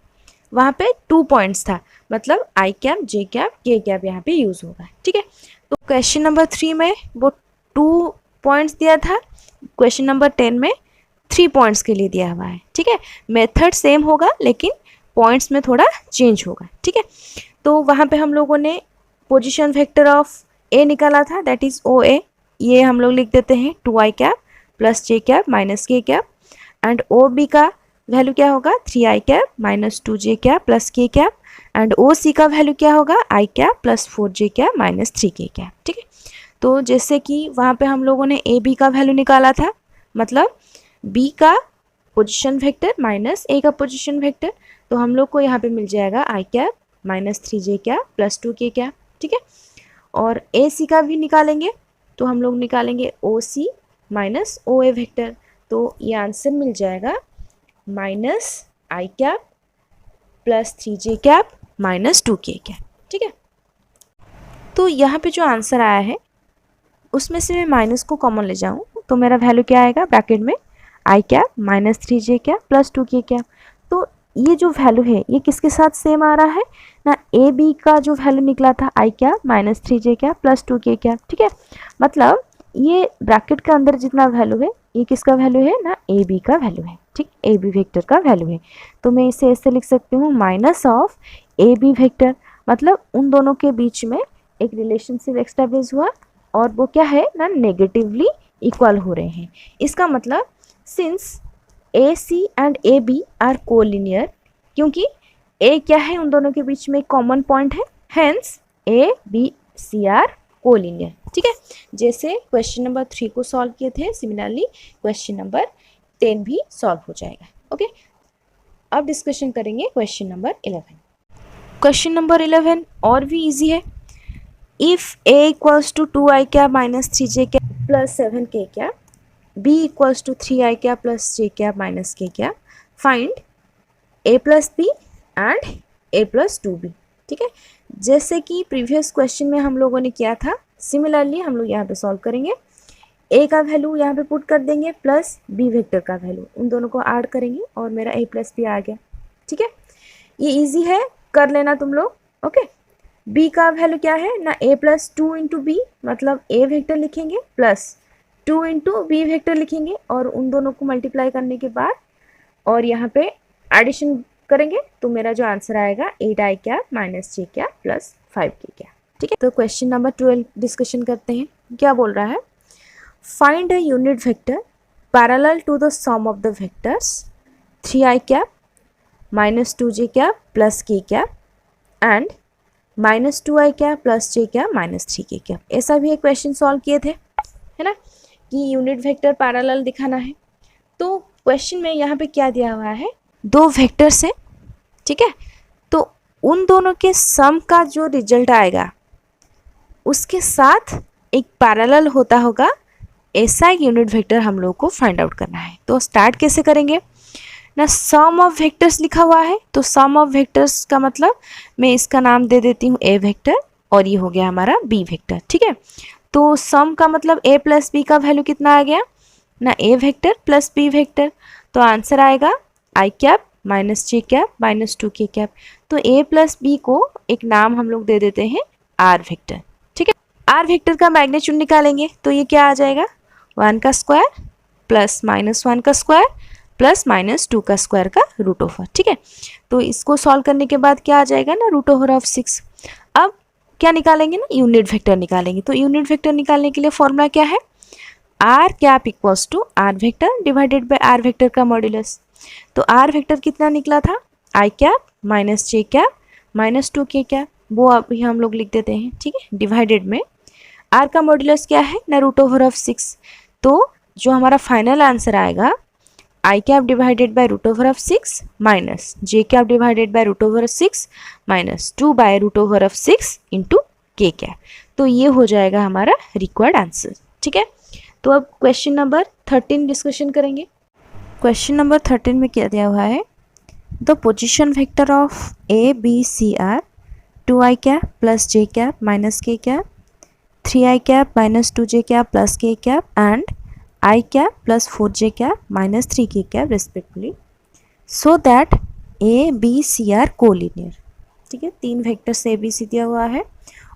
वहाँ पे 2 पॉइंट्स था, मतलब आई कैप जे कैप के कैप यहाँ पे यूज़ होगा, ठीक है। तो क्वेश्चन नंबर 3 में वो 2 पॉइंट्स दिया था, क्वेश्चन नंबर 10 में 3 पॉइंट्स के लिए दिया हुआ है, ठीक है। मेथड सेम होगा लेकिन पॉइंट्स में थोड़ा चेंज होगा, ठीक है। तो वहाँ पे हम लोगों ने पोजीशन वेक्टर ऑफ ए निकाला था, दैट इज़ ओ ए, ये हम लोग लिख देते हैं 2i cap plus j cap minus k cap, and O B का वैल्यू क्या होगा 3i cap minus 2j cap plus k cap, and ओ सी का वैल्यू क्या होगा i cap plus 4j cap minus 3k cap, ठीक है। तो जैसे कि वहाँ पे हम लोगों ने ए बी का वैल्यू निकाला था, मतलब बी का पोजीशन वेक्टर माइनस ए का पोजीशन वेक्टर, तो हम लोग को यहाँ पे मिल जाएगा i cap minus 3j cap plus 2k cap, ठीक है। और ए सी का भी निकालेंगे तो हम लोग निकालेंगे ओ सी माइनस ओ ए वेक्टर, तो ये आंसर मिल जाएगा minus i cap plus 3j cap minus 2k cap, ठीक है। तो यहाँ पे जो आंसर आया है उसमें से मैं माइनस को कॉमन ले जाऊँ तो मेरा वैल्यू क्या आएगा, ब्रैकेट में i cap minus 3j cap plus 2k cap. तो ये जो वैल्यू है ये किसके साथ सेम आ रहा है ना, ए बी का जो वैल्यू निकला था i cap minus 3j cap plus 2k cap, ठीक है। मतलब ये ब्रैकेट के अंदर जितना वैल्यू है ये किसका वैल्यू है ना, ए बी का वैल्यू है, ठीक, ए बी वेक्टर का वैल्यू है। तो मैं इसे ऐसे लिख सकती हूँ minus of A B vector, मतलब उन दोनों के बीच में एक रिलेशनशिप एस्टैब्लिश हुआ और वो क्या है ना, नेगेटिवली इक्वल हो रहे हैं। इसका मतलब since A C and A B are collinear, क्योंकि ए क्या है उन दोनों के बीच में एक कॉमन पॉइंट है, hence A B C are collinear, ठीक है। जैसे क्वेश्चन नंबर 3 को सॉल्व किए थे, सिमिलरली क्वेश्चन नंबर 10 भी सॉल्व हो जाएगा, ओके। अब डिस्कशन करेंगे क्वेश्चन नंबर 11। क्वेश्चन नंबर 11 और भी इजी है, if a equals to 2i cap minus 3j cap plus 7k cap, b equals to 3i cap plus j cap minus k cap, find a plus b and a plus 2b, ठीक है। जैसे कि प्रीवियस क्वेश्चन में हम लोगों ने किया था, सिमिलरली हम लोग यहाँ पे सॉल्व करेंगे। ए का वैल्यू यहाँ पे पुट कर देंगे प्लस बी वेक्टर का वैल्यू, उन दोनों को ऐड करेंगे और मेरा ए प्लस बी आ गया। ठीक है, ये इजी है, कर लेना तुम लोग। ओके, बी का वैल्यू क्या है ना, ए प्लस 2 इंटू बी, मतलब ए वेक्टर लिखेंगे प्लस 2 इंटू बी वेक्टर लिखेंगे और उन दोनों को मल्टीप्लाई करने के बाद और यहाँ पे एडिशन करेंगे तो मेरा जो आंसर आएगा 8i cap minus j cap plus 5k cap. ठीक है, तो क्वेश्चन नंबर 12 डिस्कशन करते हैं। क्या बोल रहा है, find a unit vector parallel to the sum of the vectors 3i cap minus 2j cap plus k cap and minus 2i cap plus j cap minus 3k cap. ऐसा भी एक क्वेश्चन सॉल्व किए थे, है ना, कि यूनिट वेक्टर पैरेलल दिखाना है। तो क्वेश्चन में यहाँ पे क्या दिया हुआ है, दो वेक्टर्स है, ठीक है, तो उन दोनों के सम का जो रिजल्ट आएगा उसके साथ एक पैरेलल होता होगा, ऐसा एक यूनिट वेक्टर हम लोग को फाइंड आउट करना है। तो स्टार्ट कैसे करेंगे ना, सम ऑफ वेक्टर्स लिखा हुआ है, तो सम ऑफ वेक्टर्स का मतलब मैं इसका नाम दे देती हूँ ए वेक्टर और ये हो गया हमारा बी वेक्टर। ठीक है, तो सम का मतलब ए प्लस बी का वैल्यू कितना आ गया ना, ए वेक्टर प्लस बी वेक्टर, तो आंसर आएगा i cap minus j cap minus 2k cap. तो ए प्लस बी को एक नाम हम लोग दे देते हैं आर वेक्टर। ठीक है, आर वेक्टर का मैग्नीट्यूड निकालेंगे तो ये क्या आ जाएगा, 1 का स्क्वायर प्लस माइनस 1 का स्क्वायर प्लस माइनस 2 का स्क्वायर का रूट ओवर। ठीक है, तो इसको सॉल्व करने के बाद क्या आ जाएगा ना, रूट ओवर ऑफ 6। अब क्या निकालेंगे ना, यूनिट वेक्टर निकालेंगे। तो यूनिट वेक्टर निकालने के लिए फॉर्मूला क्या है, r cap equals to r vector divided by r vector का मॉड्यूलस। तो आर वेक्टर कितना निकला था, i cap minus j cap minus 2k cap, वो अभी हम लोग लिख देते हैं। ठीक है, डिवाइडेड में आर का मॉड्यूलस क्या है ना, रूट ओवर ऑफ 6। तो जो हमारा फाइनल आंसर आएगा, i cap divided by root over of 6 minus j cap divided by root over of 6 minus 2 by root over of 6 into k cap. तो ये हो जाएगा हमारा रिक्वायर्ड आंसर। ठीक है, तो अब क्वेश्चन नंबर 13 डिस्कशन करेंगे। क्वेश्चन नंबर 13 में क्या दिया हुआ है, the position vector of A B C are 2i cap plus j cap minus k cap 3i cap minus 2j cap plus k cap and i cap plus 4j cap minus 3k cap respectively, so that a B C are collinear. ठीक है, 3 वेक्टर्स ए बी सी दिया हुआ है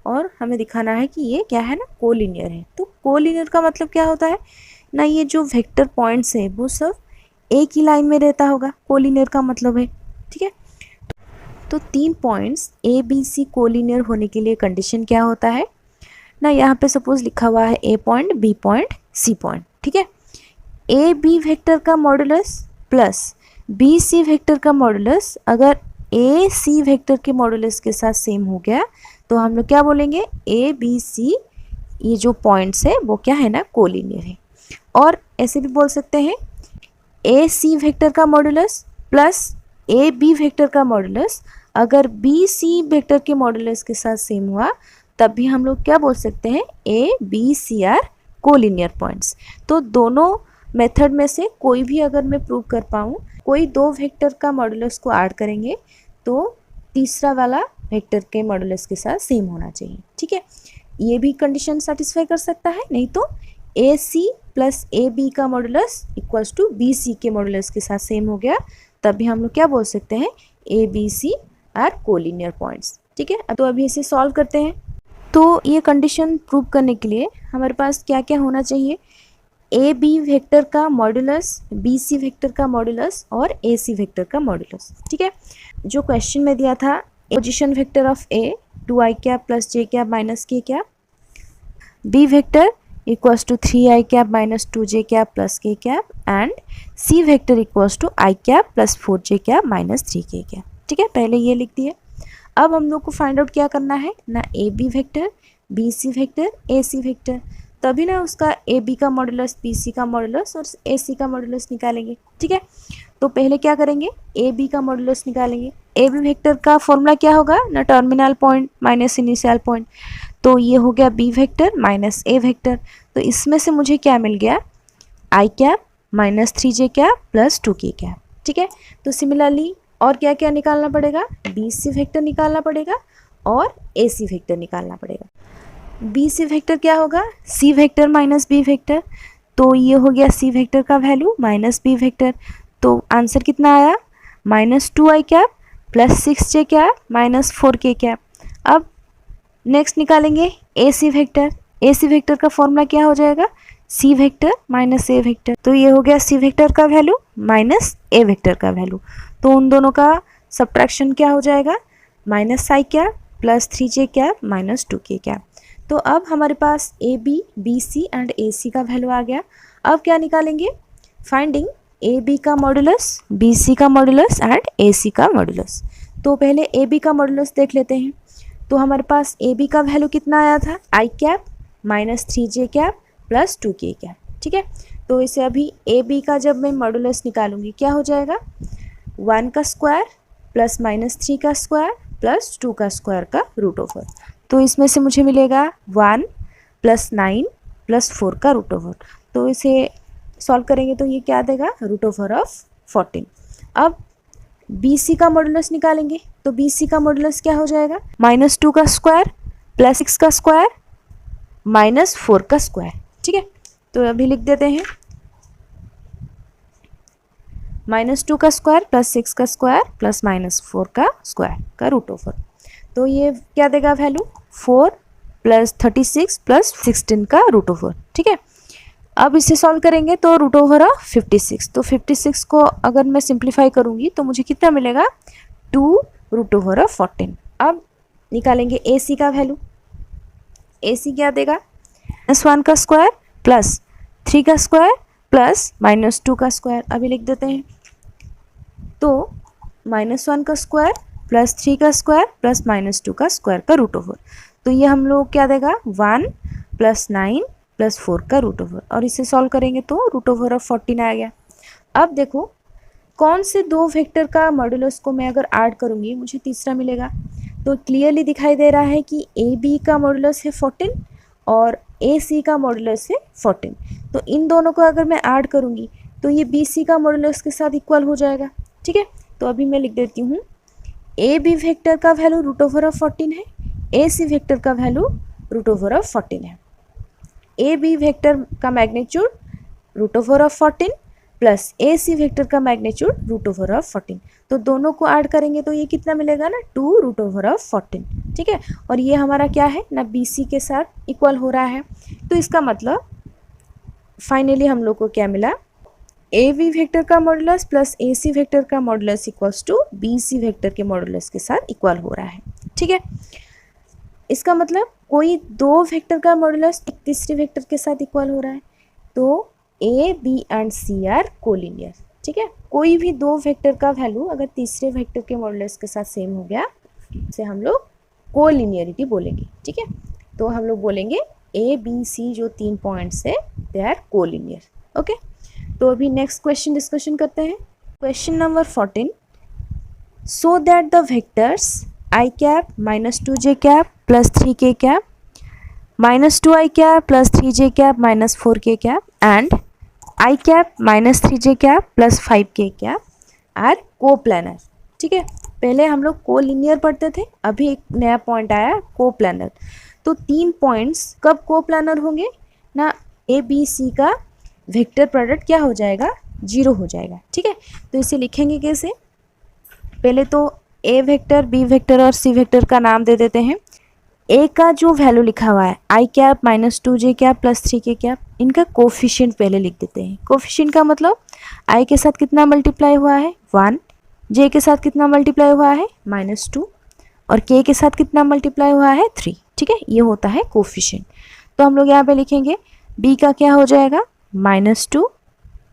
और हमें दिखाना है कि ये क्या है ना, कोलिनियर है। तो कोलिनियर का मतलब क्या होता है ना, ये जो वेक्टर पॉइंट्स है वो सब एक ही लाइन में रहता होगा, कोलिनियर का मतलब है। ठीक है, तो 3 points A B C collinear होने के लिए कंडीशन क्या होता है ना, यहाँ पे सपोज लिखा हुआ है a point b point c point. ठीक है, ए बी वेक्टर का मॉडुलस प्लस बी सी वेक्टर का मॉडुलस अगर ए सी वेक्टर के मॉडुलस के साथ सेम हो गया तो हम लोग क्या बोलेंगे, ए बी सी ये जो पॉइंट्स है वो क्या है ना, कोलिनियर है। और ऐसे भी बोल सकते हैं ए सी वेक्टर का modulus plus A B vector का मॉडुलस अगर बी सी वेक्टर के मॉडुलस के साथ सेम हुआ तब भी हम लोग क्या बोल सकते हैं, A B C are collinear points. तो दोनों मेथड में से कोई भी अगर मैं प्रूव कर पाऊँ, कोई 2 वेक्टर का मॉडुलस को ऐड करेंगे तो तीसरा वाला वेक्टर के मॉडुलस के साथ सेम होना चाहिए। ठीक है, ये भी कंडीशन सेटिस्फाई कर सकता है, नहीं तो A C plus A B का modulus equals to B C के मॉडुलस के साथ सेम हो गया, तब भी हम लोग क्या बोल सकते हैं, A B C are collinear points. ठीक है, तो अभी इसे सॉल्व करते हैं। तो ये कंडीशन प्रूव करने के लिए हमारे पास क्या क्या होना चाहिए, ए बी वेक्टर का मॉडुलस, बी सी वेक्टर का मॉडुलस और ए सी वेक्टर का मॉडुलस। ठीक है, जो क्वेश्चन में दिया था, position vector of a 2i cap plus j cap minus k cap, b vector equals to 3i cap minus 2j cap plus k cap and c vector equals to i cap plus 4j cap minus 3k cap. ठीक है, पहले ये लिख दिए। अब हम लोग को फाइंड आउट क्या करना है ना, A B vector, B C vector, A C vector, तभी ना उसका ए बी का मॉडुलस, बी सी का मॉडुलस और ए सी का मॉडुलस निकालेंगे। ठीक है, तो पहले क्या करेंगे, ए बी का मॉडुलस निकालेंगे। ए बी वेक्टर का फॉर्मूला क्या होगा ना, terminal point minus initial point, तो ये हो गया b vector minus a vector. तो इसमें से मुझे क्या मिल गया, i cap minus 3j cap plus 2k cap. ठीक है, तो सिमिलरली और क्या क्या निकालना पड़ेगा, बी सी वेक्टर निकालना पड़ेगा और ए सी वेक्टर निकालना पड़ेगा। बी सी वेक्टर क्या होगा, C vector minus b vector, तो ये हो गया सी वेक्टर का वैल्यू माइनस बी वेक्टर, तो आंसर कितना आया -2i plus 6j minus 4k cap. अब नेक्स्ट निकालेंगे ए C vector, A C vector का फॉर्मूला क्या हो जाएगा, C vector minus a vector, तो ये हो गया सी वेक्टर का वैल्यू माइनस ए वेक्टर का वैल्यू, तो उन दोनों का सब्ट्रैक्शन क्या हो जाएगा, -i plus 3j minus 2k। तो अब हमारे पास a b, b c and a c का वैल्यू आ गया। अब क्या निकालेंगे, फाइंडिंग ए बी का मॉडुलस, बी सी का मॉडुलस एंड ए सी का मॉडुलस। तो पहले ए बी का मॉडुलस देख लेते हैं। तो हमारे पास ए बी का वैल्यू कितना आया था, i minus 3j plus 2k। ठीक है, तो इसे अभी ए बी का जब मैं मॉडुलस निकालूंगी क्या हो जाएगा, 1 का स्क्वायर प्लस -3 का स्क्वायर प्लस 2 का स्क्वायर का रूट ओवर। तो इसमें से मुझे मिलेगा 1 प्लस 9 प्लस 4 का रूट ओवर। तो इसे सॉल्व करेंगे तो ये क्या देगा, रूट ओवर ऑफ 14। अब बी सी का मॉडुलस निकालेंगे, तो बी सी का मॉडुलस क्या हो जाएगा, -2 का स्क्वायर प्लस 6 का स्क्वायर माइनस 4 का स्क्वायर। ठीक है, तो अभी लिख देते हैं -2 का स्क्वायर प्लस 6 का स्क्वायर प्लस -4 का स्क्वायर का रूट ओवर। तो ये क्या देगा वैल्यू, 4 प्लस 36 प्लस 16 का रूट ओवर। ठीक है, अब इसे सॉल्व करेंगे तो रूट ओवर ऑफ 56, तो 56 को अगर मैं सिंप्लीफाई करूंगी तो मुझे कितना मिलेगा, 2 रूट ओवर ऑफ 14। अब निकालेंगे ए सी का वैल्यू, ए सी क्या देगा, -1 का स्क्वायर प्लस 3 का स्क्वायर प्लस -2 का स्क्वायर। अभी लिख देते हैं, तो -1 का स्क्वायर प्लस 3 का स्क्वायर प्लस -2 का स्क्वायर का रूट ओवर। तो ये हम लोग क्या देगा, 1 प्लस 9 प्लस 4 का रूट ओवर, और इसे सॉल्व करेंगे तो रूट ओवर ऑफ 14 आ गया। अब देखो कौन से दो वेक्टर का मॉडुलस को मैं अगर ऐड करूँगी मुझे तीसरा मिलेगा। तो क्लियरली दिखाई दे रहा है कि ए बी का मॉडुलस है 14 और ए सी का मॉडुलस है 14। तो इन दोनों को अगर मैं ऐड करूँगी तो ये बी सी का मॉडुलस के साथ इक्वल हो जाएगा। ठीक है, तो अभी मैं लिख देती हूँ, ए बी वेक्टर का वैल्यू रूट ओवर ऑफ 14 है, ए सी वेक्टर का वैल्यू रूट ओवर ऑफ 14 है। ए बी वेक्टर का magnitude root over of 14 plus A C vector का मैग्नीट्यूड रूट ओवर ऑफ 14। तो दोनों को ऐड करेंगे तो ये कितना मिलेगा ना, 2 रूट ओवर ऑफ 14। ठीक है, और ये हमारा क्या है ना, बी सी के साथ इक्वल हो रहा है। तो इसका मतलब फाइनली हम लोग को क्या मिला, ए बी वेक्टर का modulus plus A C vector का modulus equals to B C vector के मॉडुलस के साथ इक्वल हो रहा है। ठीक है, इसका मतलब कोई दो वेक्टर का मॉडुलस एक तीसरे वेक्टर के साथ इक्वल हो रहा है, तो A B and C are collinear. ठीक है, कोई भी दो वेक्टर का वैल्यू अगर तीसरे वेक्टर के मॉडुलस के साथ सेम हो गया इसे हम लोग कोलिनियरिटी बोलेंगे। ठीक है, तो हम लोग बोलेंगे ए बी सी जो 3 पॉइंट्स है दे आर कोलिनियर। ओके, तो अभी नेक्स्ट क्वेश्चन डिस्कशन करते हैं। Question number 14, so that the vectors i cap minus 2j cap plus 3k cap minus 2i cap plus 3j cap minus 4k cap and i cap minus 3j cap plus 5k cap are coplanar। ठीक है, पहले हम लोग कोलिनियर पढ़ते थे, अभी एक नया पॉइंट आया कोप्लानर। तो 3 पॉइंट्स कब कोप्लानर होंगे ना, ए बी सी का वेक्टर प्रोडक्ट क्या हो जाएगा, 0 हो जाएगा। ठीक है, तो इसे लिखेंगे कैसे, पहले तो ए वेक्टर बी वेक्टर और सी वेक्टर का नाम दे देते हैं। ए का जो वैल्यू लिखा हुआ है i cap minus 2j cap plus 3k cap, इनका कोफिशिएंट पहले लिख देते हैं। कोफिशिएंट का मतलब आई के साथ कितना मल्टीप्लाई हुआ है 1, जे के साथ कितना मल्टीप्लाई हुआ है -2 और के के साथ कितना मल्टीप्लाई हुआ है 3। ठीक है, ये होता है कोफिशिएंट। तो हम लोग यहाँ पे लिखेंगे बी का क्या हो जाएगा -2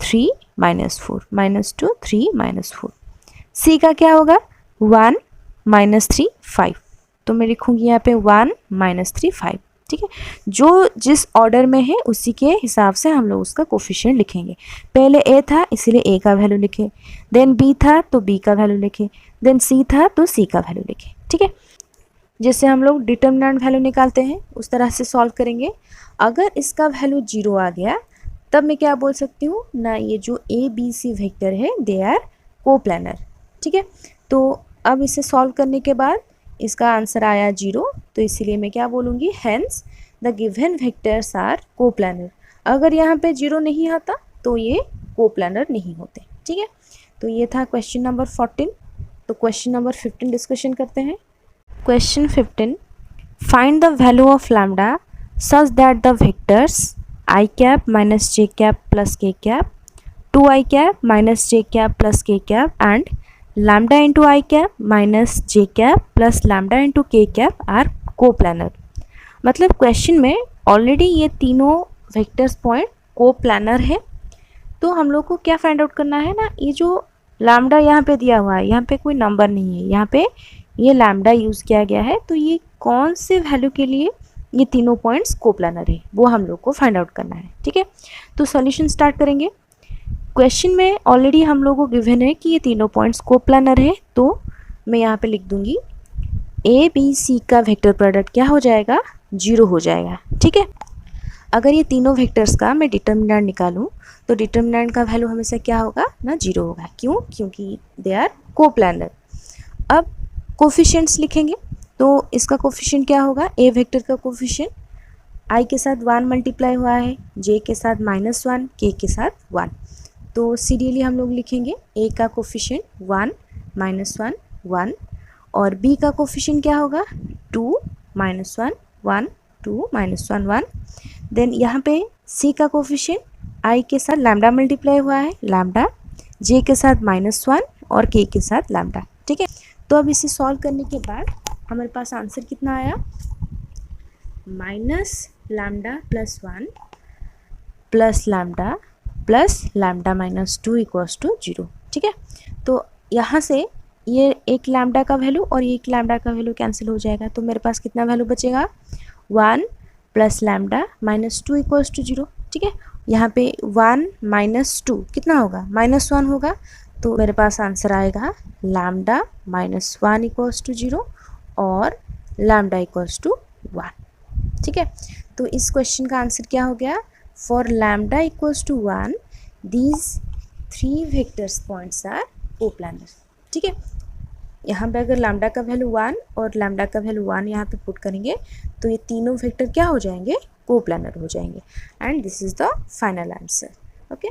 3 -4 -2 3 -4। सी का क्या होगा 1 -3 5, तो मैं लिखूंगी यहाँ पे 1 -3 5। ठीक है, जो जिस ऑर्डर में है उसी के हिसाब से हम लोग उसका कोफिशिएंट लिखेंगे। पहले ए था इसीलिए ए का वैल्यू लिखे, देन बी था तो बी का वैल्यू लिखे, देन सी था तो सी का वैल्यू लिखे। ठीक है, जैसे हम लोग डिटर्मिनेंट वैल्यू निकालते हैं उस तरह से सॉल्व करेंगे। अगर इसका वैल्यू 0 आ गया तब मैं क्या बोल सकती हूँ ना, ये जो ए बी सी वेक्टर है दे आर कोप्लानर। ठीक है, तो अब इसे सॉल्व करने के बाद इसका आंसर आया 0, तो इसीलिए मैं क्या बोलूँगी, hence the given vectors are coplanar. अगर यहाँ पे 0 नहीं आता तो ये कोप्लानर नहीं होते। ठीक है, तो ये था क्वेश्चन नंबर 14। तो क्वेश्चन नंबर 15 डिस्कशन करते हैं। Question 15, find the value of lambda such that the vectors I cap minus j cap plus k cap, 2i cap minus j cap plus k cap and lambda into I cap minus j cap plus lambda into k cap are coplanar. मतलब क्वेश्चन में ऑलरेडी ये तीनों वेक्टर्स पॉइंट कोप्लानर है, तो हम लोग को क्या फाइंड आउट करना है ना, ये जो लैम्डा यहाँ पे दिया हुआ है, यहाँ पे कोई नंबर नहीं है, यहाँ पे ये लैम्डा यूज़ किया गया है, तो ये कौन से वैल्यू के लिए ये तीनों पॉइंट्स कोप्लानर है वो हम लोग को फाइंड आउट करना है। ठीक है, तो सॉल्यूशन स्टार्ट करेंगे। क्वेश्चन में ऑलरेडी हम लोग को गिवन है कि ये तीनों पॉइंट्स कोप्लानर है, तो मैं यहाँ पे लिख दूंगी ए बी सी का वेक्टर प्रोडक्ट क्या हो जाएगा, 0 हो जाएगा। ठीक है, अगर ये तीनों वेक्टर्स का मैं डिटर्मिनेंट निकालूं तो डिटर्मिनेंट का वैल्यू हमेशा क्या होगा ना, 0 होगा। क्यों? क्योंकि दे आर कोप्लानर। अब कोफिशिएंट्स लिखेंगे, तो इसका कोफिशिएंट क्या होगा, ए वेक्टर का कोफिशिएंट आई के साथ 1 मल्टीप्लाई हुआ है, जे के साथ -1, के साथ 1, तो सीरियली हम लोग लिखेंगे ए का कोफिशिएंट 1 -1 1 और बी का कोफिशिएंट क्या होगा 2 -1 1 2 -1 1। देन यहाँ पे सी का कोफिशिएंट आई के साथ लैम्डा मल्टीप्लाई हुआ है, लैम्डा, जे के साथ -1 और के साथ लैम्डा। ठीक है, तो अब इसे सॉल्व करने के बाद हमारे पास आंसर कितना आया, minus lambda plus 1 plus lambda plus lambda minus 2 equals to 0। ठीक है, तो यहाँ से ये एक लैम्डा का वैल्यू और ये एक लैम्डा का वैल्यू कैंसिल हो जाएगा, तो मेरे पास कितना वैल्यू बचेगा, 1 plus lambda minus 2 equals to 0। ठीक है, यहाँ पे 1 माइनस 2 कितना होगा, -1 होगा, तो मेरे पास आंसर आएगा लैम्डा माइनस 1 इक्वल्स टू 0 और लैम्डा इक्वल्स टू 1। ठीक है, तो इस क्वेश्चन का आंसर क्या हो गया, for lambda equals to 1 these 3 vectors points are coplanar. ठीक है, यहाँ पे अगर लैम्डा का वैल्यू 1 और लैम्डा का वैल्यू 1 यहाँ पे पुट करेंगे तो ये तीनों वेक्टर क्या हो जाएंगे, कोप्लानर हो जाएंगे, and this is the final answer. Okay.